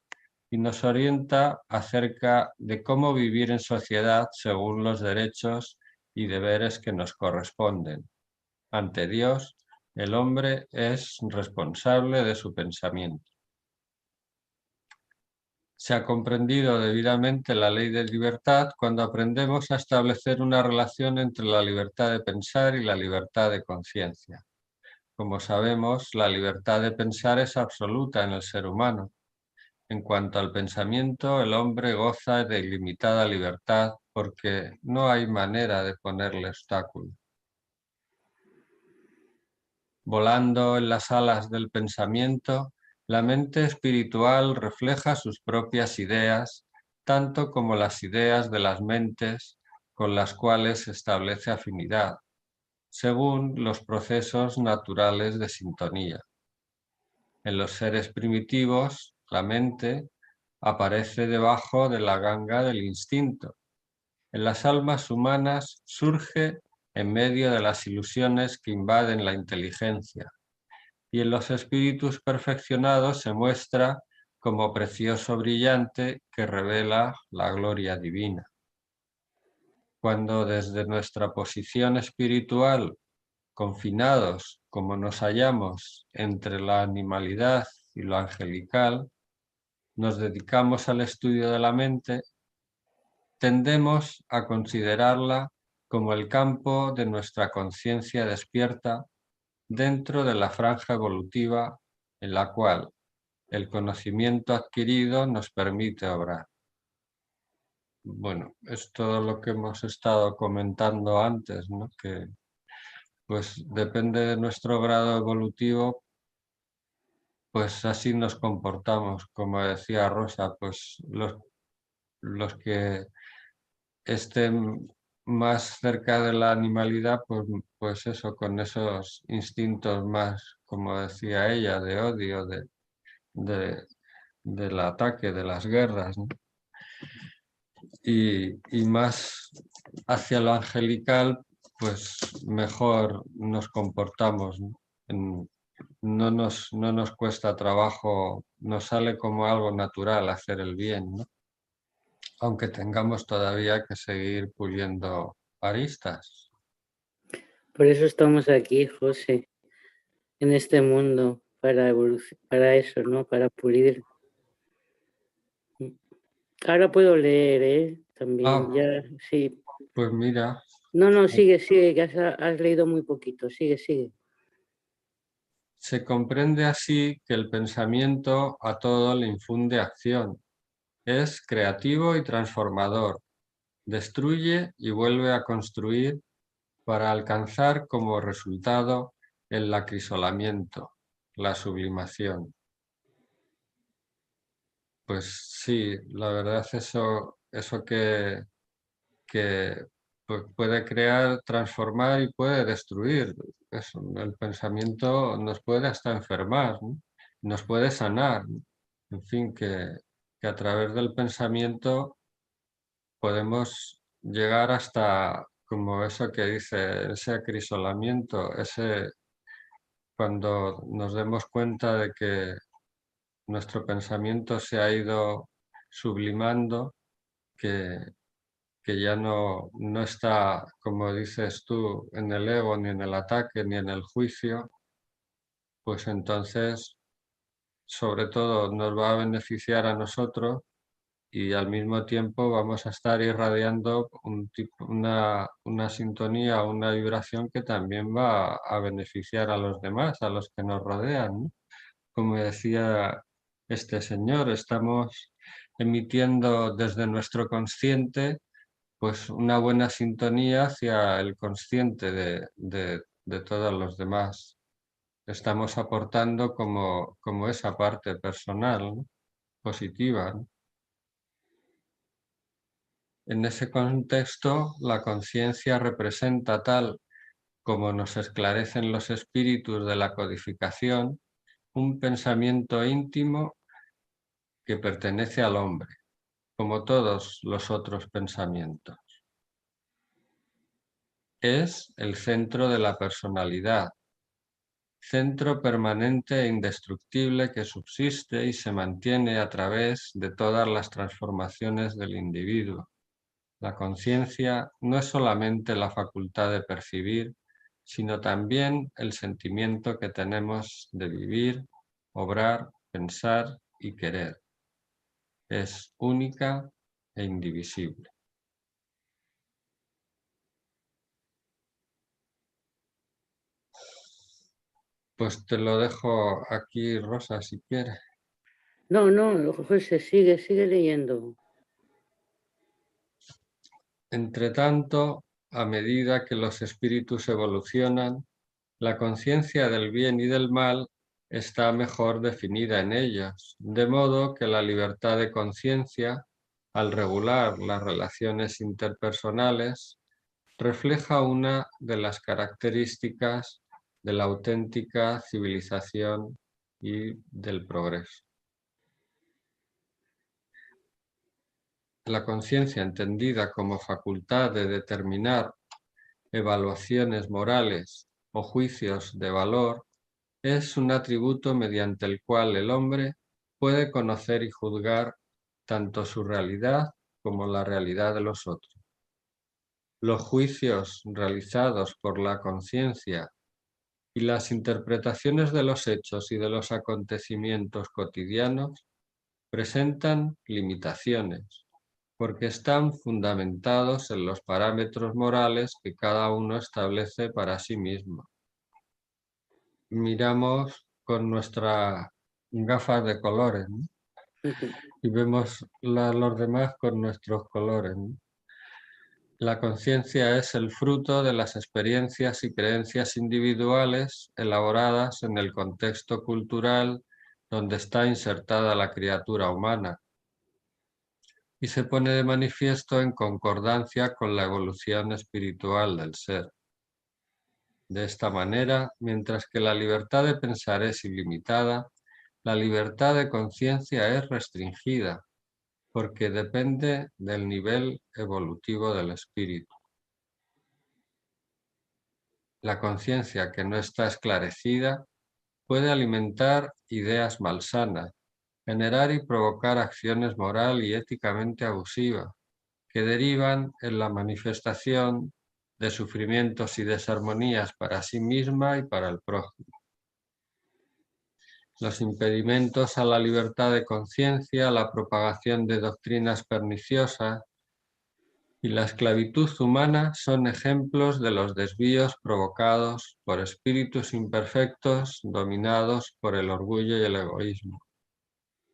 y nos orienta acerca de cómo vivir en sociedad según los derechos y deberes que nos corresponden. Ante Dios, el hombre es responsable de su pensamiento. Se ha comprendido debidamente la ley de libertad cuando aprendemos a establecer una relación entre la libertad de pensar y la libertad de conciencia. Como sabemos, la libertad de pensar es absoluta en el ser humano. En cuanto al pensamiento, el hombre goza de ilimitada libertad porque no hay manera de ponerle obstáculo. Volando en las alas del pensamiento, la mente espiritual refleja sus propias ideas, tanto como las ideas de las mentes con las cuales establece afinidad, según los procesos naturales de sintonía. En los seres primitivos, la mente aparece debajo de la ganga del instinto. En las almas humanas surge en medio de las ilusiones que invaden la inteligencia. Y en los espíritus perfeccionados se muestra como precioso brillante que revela la gloria divina. Cuando desde nuestra posición espiritual, confinados como nos hallamos entre la animalidad y lo angelical, nos dedicamos al estudio de la mente, tendemos a considerarla como el campo de nuestra conciencia despierta dentro de la franja evolutiva en la cual el conocimiento adquirido nos permite obrar. Bueno, es todo lo que hemos estado comentando antes, ¿no? Que pues depende de nuestro grado evolutivo, pues así nos comportamos. Como decía Rosa, pues los que estén más cerca de la animalidad, pues eso, con esos instintos más, como decía ella, de odio, del ataque, de las guerras, ¿no? Y más hacia lo angelical, pues mejor nos comportamos, ¿no? No nos cuesta trabajo, nos sale como algo natural hacer el bien, ¿no? Aunque tengamos todavía que seguir puliendo aristas. Por eso estamos aquí, José, en este mundo, para eso, ¿no? Para pulir. Ahora puedo leer, ¿eh? También, ya, sí. Pues mira. No, sigue, que has leído muy poquito, sigue. Se comprende así que el pensamiento a todo le infunde acción. Es creativo y transformador. Destruye y vuelve a construir para alcanzar como resultado el acrisolamiento, la sublimación. Pues sí, la verdad eso que pues puede crear, transformar y puede destruir. Eso, el pensamiento nos puede hasta enfermar, ¿no? Nos puede sanar, ¿no? En fin, que a través del pensamiento podemos llegar hasta, como eso que dice, ese acrisolamiento, cuando nos demos cuenta de que nuestro pensamiento se ha ido sublimando, que ya no está, como dices tú, en el ego, ni en el ataque, ni en el juicio, pues entonces, sobre todo, nos va a beneficiar a nosotros y al mismo tiempo vamos a estar irradiando una sintonía, una vibración que también va a beneficiar a los demás, a los que nos rodean, ¿no? Como decía este señor, estamos emitiendo desde nuestro consciente pues una buena sintonía hacia el consciente de todos los demás. Estamos aportando como esa parte personal, ¿no? Positiva, ¿no? En ese contexto, la conciencia representa tal como nos esclarecen los espíritus de la codificación, un pensamiento íntimo que pertenece al hombre, como todos los otros pensamientos. Es el centro de la personalidad, centro permanente e indestructible que subsiste y se mantiene a través de todas las transformaciones del individuo. La conciencia no es solamente la facultad de percibir, sino también el sentimiento que tenemos de vivir, obrar, pensar y querer. Es única e indivisible. Pues te lo dejo aquí, Rosa, si quieres. No, José, sigue leyendo. Entre tanto, a medida que los espíritus evolucionan, la conciencia del bien y del mal está mejor definida en ellos, de modo que la libertad de conciencia, al regular las relaciones interpersonales, refleja una de las características de la auténtica civilización y del progreso. La conciencia entendida como facultad de determinar evaluaciones morales o juicios de valor es un atributo mediante el cual el hombre puede conocer y juzgar tanto su realidad como la realidad de los otros. Los juicios realizados por la conciencia y las interpretaciones de los hechos y de los acontecimientos cotidianos presentan limitaciones, porque están fundamentados en los parámetros morales que cada uno establece para sí mismo. Miramos con nuestras gafas de colores, ¿no? Y vemos los demás con nuestros colores, ¿no? La conciencia es el fruto de las experiencias y creencias individuales elaboradas en el contexto cultural donde está insertada la criatura humana y se pone de manifiesto en concordancia con la evolución espiritual del ser. De esta manera, mientras que la libertad de pensar es ilimitada, la libertad de conciencia es restringida, porque depende del nivel evolutivo del espíritu. La conciencia que no está esclarecida puede alimentar ideas malsanas, generar y provocar acciones moral y éticamente abusivas, que derivan en la manifestación de sufrimientos y desarmonías para sí misma y para el prójimo. Los impedimentos a la libertad de conciencia, la propagación de doctrinas perniciosas y la esclavitud humana son ejemplos de los desvíos provocados por espíritus imperfectos dominados por el orgullo y el egoísmo.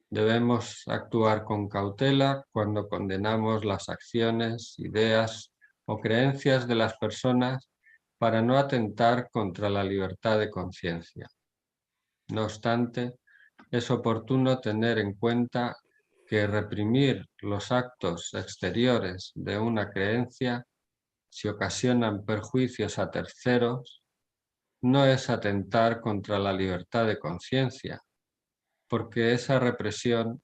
Debemos actuar con cautela cuando condenamos las acciones, ideas o creencias de las personas para no atentar contra la libertad de conciencia. No obstante, es oportuno tener en cuenta que reprimir los actos exteriores de una creencia, si ocasionan perjuicios a terceros, no es atentar contra la libertad de conciencia, porque esa represión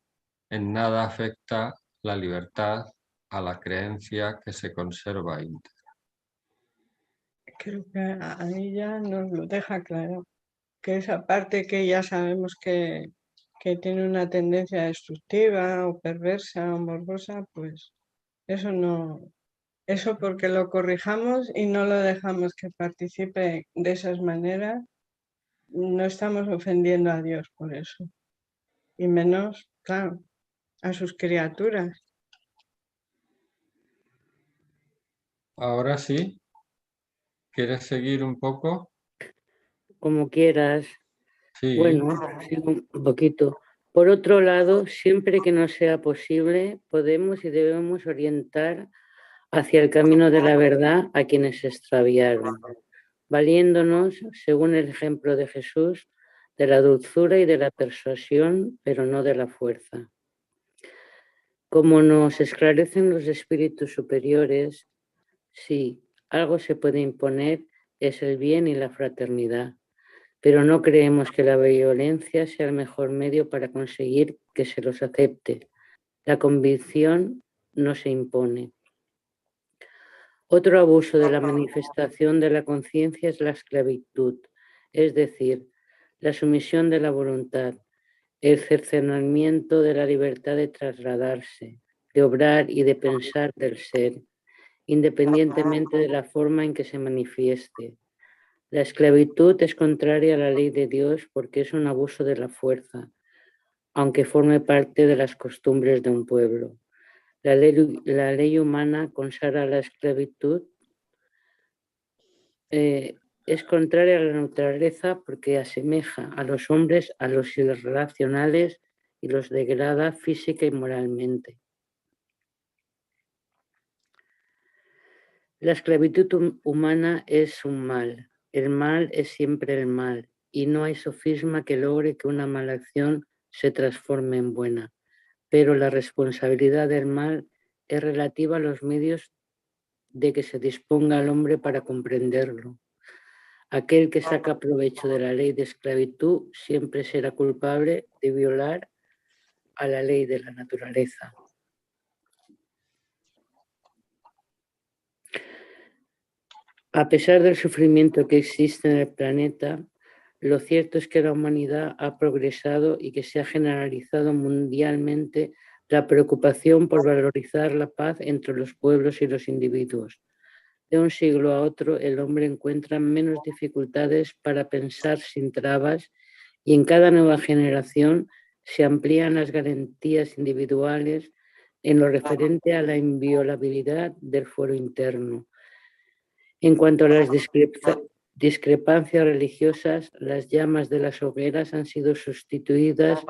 en nada afecta la libertad a la creencia que se conserva íntegra. Creo que ahí ya nos lo deja claro, que esa parte que ya sabemos que tiene una tendencia destructiva o perversa o morbosa, pues eso no, eso porque lo corrijamos y no lo dejamos que participe de esas maneras, no estamos ofendiendo a Dios por eso, y menos, claro, a sus criaturas. Ahora sí, ¿quieres seguir un poco? Como quieras. Sí. Bueno, sigo un poquito. Por otro lado, siempre que nos sea posible, podemos y debemos orientar hacia el camino de la verdad a quienes se extraviaron, valiéndonos, según el ejemplo de Jesús, de la dulzura y de la persuasión, pero no de la fuerza. Como nos esclarecen los espíritus superiores, sí, algo se puede imponer es el bien y la fraternidad, pero no creemos que la violencia sea el mejor medio para conseguir que se los acepte. La convicción no se impone. Otro abuso de la manifestación de la conciencia es la esclavitud, es decir, la sumisión de la voluntad, el cercenamiento de la libertad de trasladarse, de obrar y de pensar del ser, independientemente de la forma en que se manifieste. La esclavitud es contraria a la ley de Dios porque es un abuso de la fuerza, aunque forme parte de las costumbres de un pueblo. La ley humana consagra la esclavitud, es contraria a la naturaleza porque asemeja a los hombres a los irracionales y los degrada física y moralmente. La esclavitud humana es un mal. El mal es siempre el mal y no hay sofisma que logre que una mala acción se transforme en buena. Pero la responsabilidad del mal es relativa a los medios de que se disponga el hombre para comprenderlo. Aquel que saca provecho de la ley de esclavitud siempre será culpable de violar a la ley de la naturaleza. A pesar del sufrimiento que existe en el planeta, lo cierto es que la humanidad ha progresado y que se ha generalizado mundialmente la preocupación por valorizar la paz entre los pueblos y los individuos. De un siglo a otro, el hombre encuentra menos dificultades para pensar sin trabas y en cada nueva generación se amplían las garantías individuales en lo referente a la inviolabilidad del fuero interno. En cuanto a las discrepancias religiosas, las llamas de las hogueras han sido sustituidas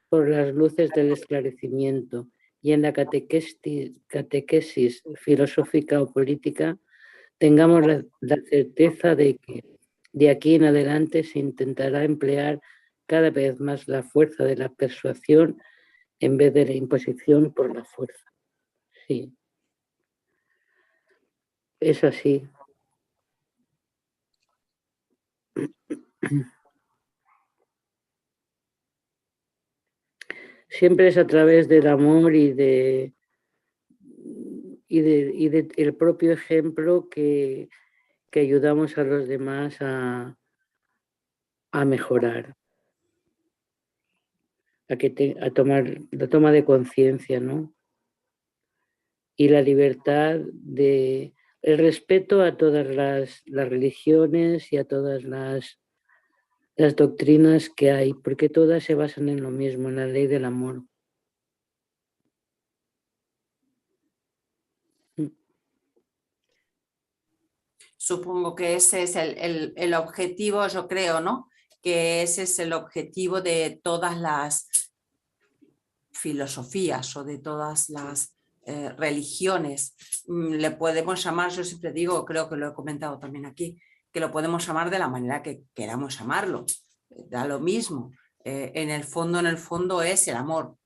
por las luces del esclarecimiento y en la catequesis filosófica o política tengamos la certeza de que de aquí en adelante se intentará emplear cada vez más la fuerza de la persuasión en vez de la imposición por la fuerza. Sí, es así. Siempre es a través del amor y del propio ejemplo que ayudamos a los demás a mejorar, a tomar la toma de conciencia, ¿no? Y la libertad el respeto a todas las religiones y a todas las doctrinas que hay, porque todas se basan en lo mismo, en la ley del amor. Supongo que ese es el objetivo, yo creo, ¿no? Que ese es el objetivo de todas las filosofías o de todas las religiones. Le podemos llamar, yo siempre digo, creo que lo he comentado también aquí, que lo podemos llamar de la manera que queramos llamarlo. Da lo mismo. En el fondo es el amor,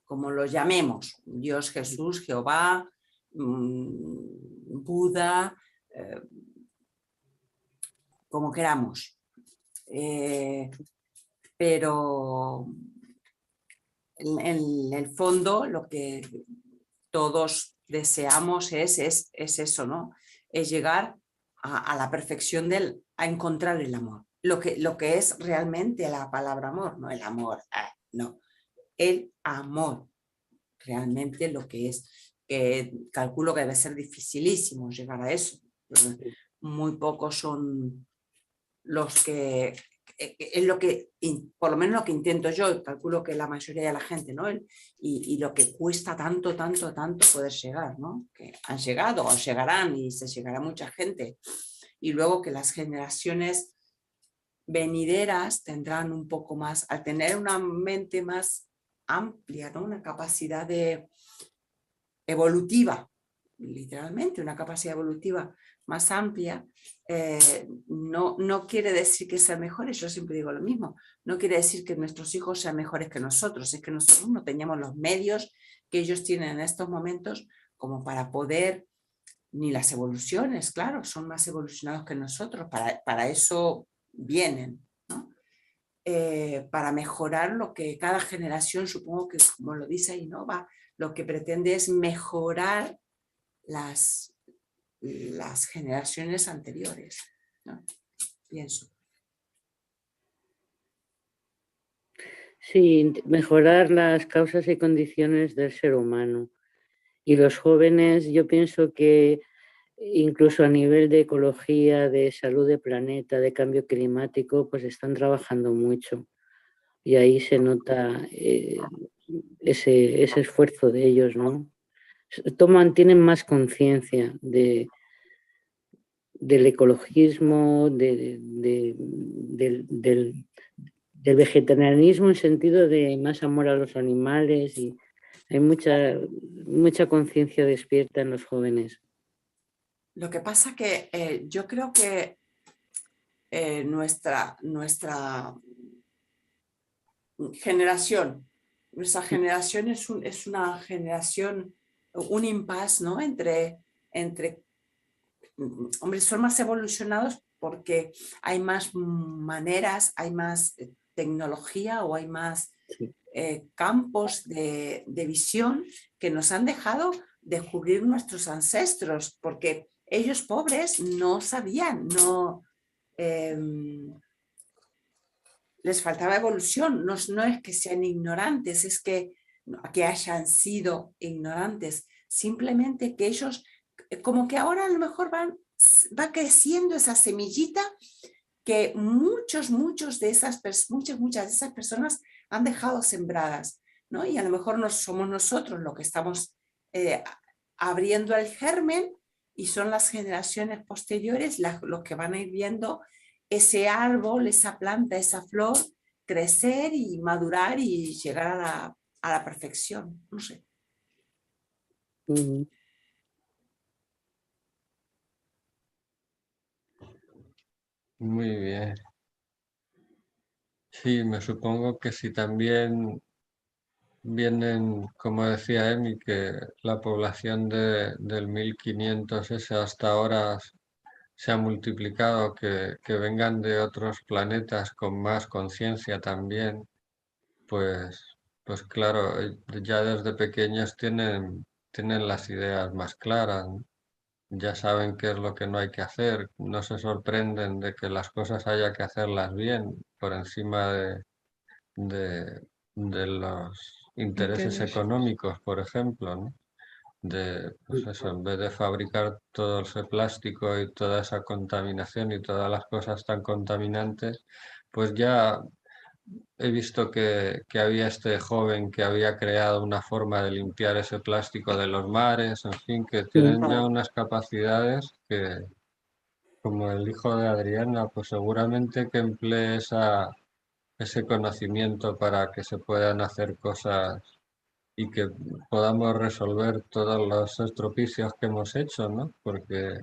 como lo llamemos. Dios, Jesús, Jehová, Buda, como queramos. Pero en el fondo lo que todos deseamos es eso, ¿no? Es llegar a la perfección a encontrar el amor. Lo que es realmente la palabra amor, no el amor, no. El amor, realmente lo que es. Calculo que debe ser dificilísimo llegar a eso. Muy pocos son los que, es lo que, por lo menos lo que intento yo, calculo que la mayoría de la gente, ¿no? Y lo que cuesta tanto poder llegar, ¿no? Que han llegado o llegarán y se llegará mucha gente. Y luego que las generaciones venideras tendrán un poco más, al tener una mente más amplia, ¿no? Una capacidad evolutiva, literalmente una capacidad evolutiva más amplia, no quiere decir que sean mejores. Yo siempre digo lo mismo, no quiere decir que nuestros hijos sean mejores que nosotros, es que nosotros no teníamos los medios que ellos tienen en estos momentos como para poder ni las evoluciones, claro, son más evolucionados que nosotros, para eso vienen, ¿no? Para mejorar lo que cada generación, supongo que como lo dice Innova, lo que pretende es mejorar las generaciones anteriores, ¿no? Pienso. Sí, mejorar las causas y condiciones del ser humano. Y los jóvenes, yo pienso que incluso a nivel de ecología, de salud del planeta, de cambio climático, pues están trabajando mucho. Y ahí se nota ese esfuerzo de ellos, ¿no? Tienen más conciencia del ecologismo, del vegetarianismo en sentido de más amor a los animales, y hay mucha conciencia despierta en los jóvenes. Lo que pasa que yo creo que nuestra generación es una generación, un impasse, ¿no? Entre hombre, son más evolucionados porque hay más maneras, hay más tecnología o hay más campos de visión que nos han dejado descubrir nuestros ancestros, porque ellos pobres no sabían, les faltaba evolución, no es que sean ignorantes, es que hayan sido ignorantes, simplemente que ellos, como que ahora a lo mejor va creciendo esa semillita que muchas de esas personas han dejado sembradas, ¿no? Y a lo mejor no somos nosotros los que estamos abriendo el germen, y son las generaciones posteriores los que van a ir viendo ese árbol, esa planta, esa flor crecer y madurar y llegar a la perfección, no sé. Muy bien. Sí, me supongo que si también vienen, como decía Emi, que la población del 1500 ese hasta ahora se ha multiplicado, que vengan de otros planetas con más conciencia también, pues claro, ya desde pequeños tienen las ideas más claras, ¿no? Ya saben qué es lo que no hay que hacer, no se sorprenden de que las cosas haya que hacerlas bien por encima de los intereses económicos, por ejemplo, ¿no? Pues eso, en vez de fabricar todo ese plástico y toda esa contaminación y todas las cosas tan contaminantes, pues ya he visto que había este joven que había creado una forma de limpiar ese plástico de los mares, en fin, que tienen ya unas capacidades que, como el hijo de Adriana, pues seguramente que emplee ese conocimiento para que se puedan hacer cosas y que podamos resolver todos los estropicios que hemos hecho, ¿no? Porque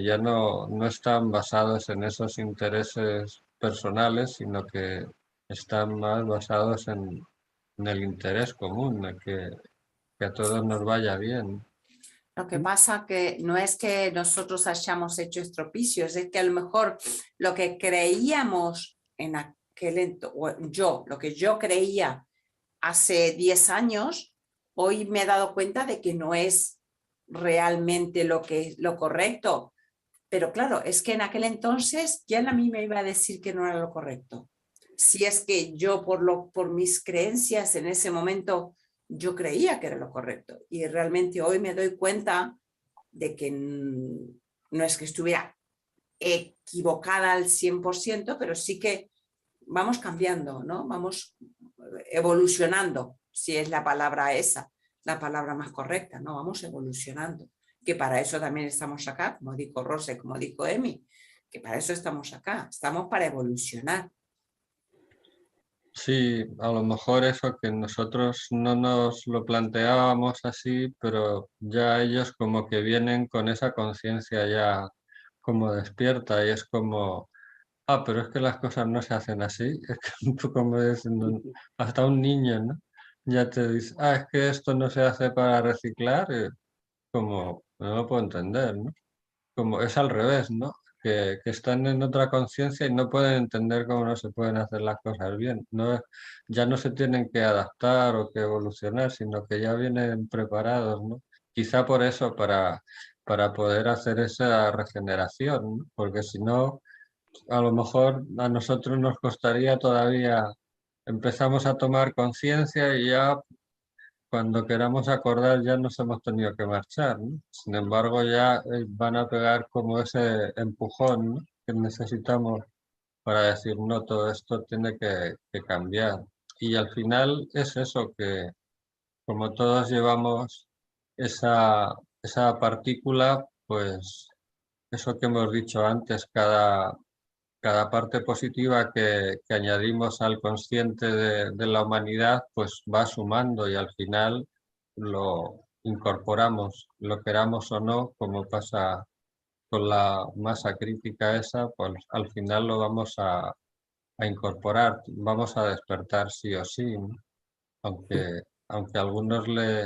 ya no están basados en esos intereses personales, sino que están más basados en el interés común, de que a todos nos vaya bien. Lo que pasa que no es que nosotros hayamos hecho estropicios, es que a lo mejor lo que creíamos en aquel entonces, lo que yo creía hace 10 años, hoy me he dado cuenta de que no es realmente lo correcto. Pero claro, es que en aquel entonces, ¿quién a mí me iba a decir que no era lo correcto? Si es que yo por mis creencias en ese momento yo creía que era lo correcto, y realmente hoy me doy cuenta de que no es que estuviera equivocada al 100%, pero sí que vamos cambiando, ¿no? Vamos evolucionando, si es la palabra esa, la palabra más correcta, ¿no? Vamos evolucionando, que para eso también estamos acá, como dijo Rose, como dijo Emi, que para eso estamos acá, estamos para evolucionar. Sí, a lo mejor eso que nosotros no nos lo planteábamos así, pero ya ellos como que vienen con esa conciencia ya como despierta, y es como, pero es que las cosas no se hacen así, es que un poco como hasta un niño, ¿no? ya te dice, es que esto no se hace para reciclar, como no lo puedo entender, ¿no? Como es al revés, ¿no? Que están en otra conciencia y no pueden entender cómo no se pueden hacer las cosas bien. Ya no se tienen que adaptar o que evolucionar, sino que ya vienen preparados, ¿no? Quizá por eso, para poder hacer esa regeneración, ¿no? Porque si no, a lo mejor a nosotros nos costaría todavía, empezamos a tomar conciencia y ya cuando queramos acordar ya nos hemos tenido que marchar, ¿no? Sin embargo, ya van a pegar como ese empujón, ¿no? Que necesitamos para decir, no, todo esto tiene que cambiar. Y al final es eso, que como todos llevamos esa partícula, pues eso que hemos dicho antes, cada parte positiva que añadimos al consciente de la humanidad, pues va sumando y al final lo incorporamos, lo queramos o no, como pasa con la masa crítica esa, pues al final lo vamos a incorporar, vamos a despertar sí o sí, ¿no? Aunque a algunos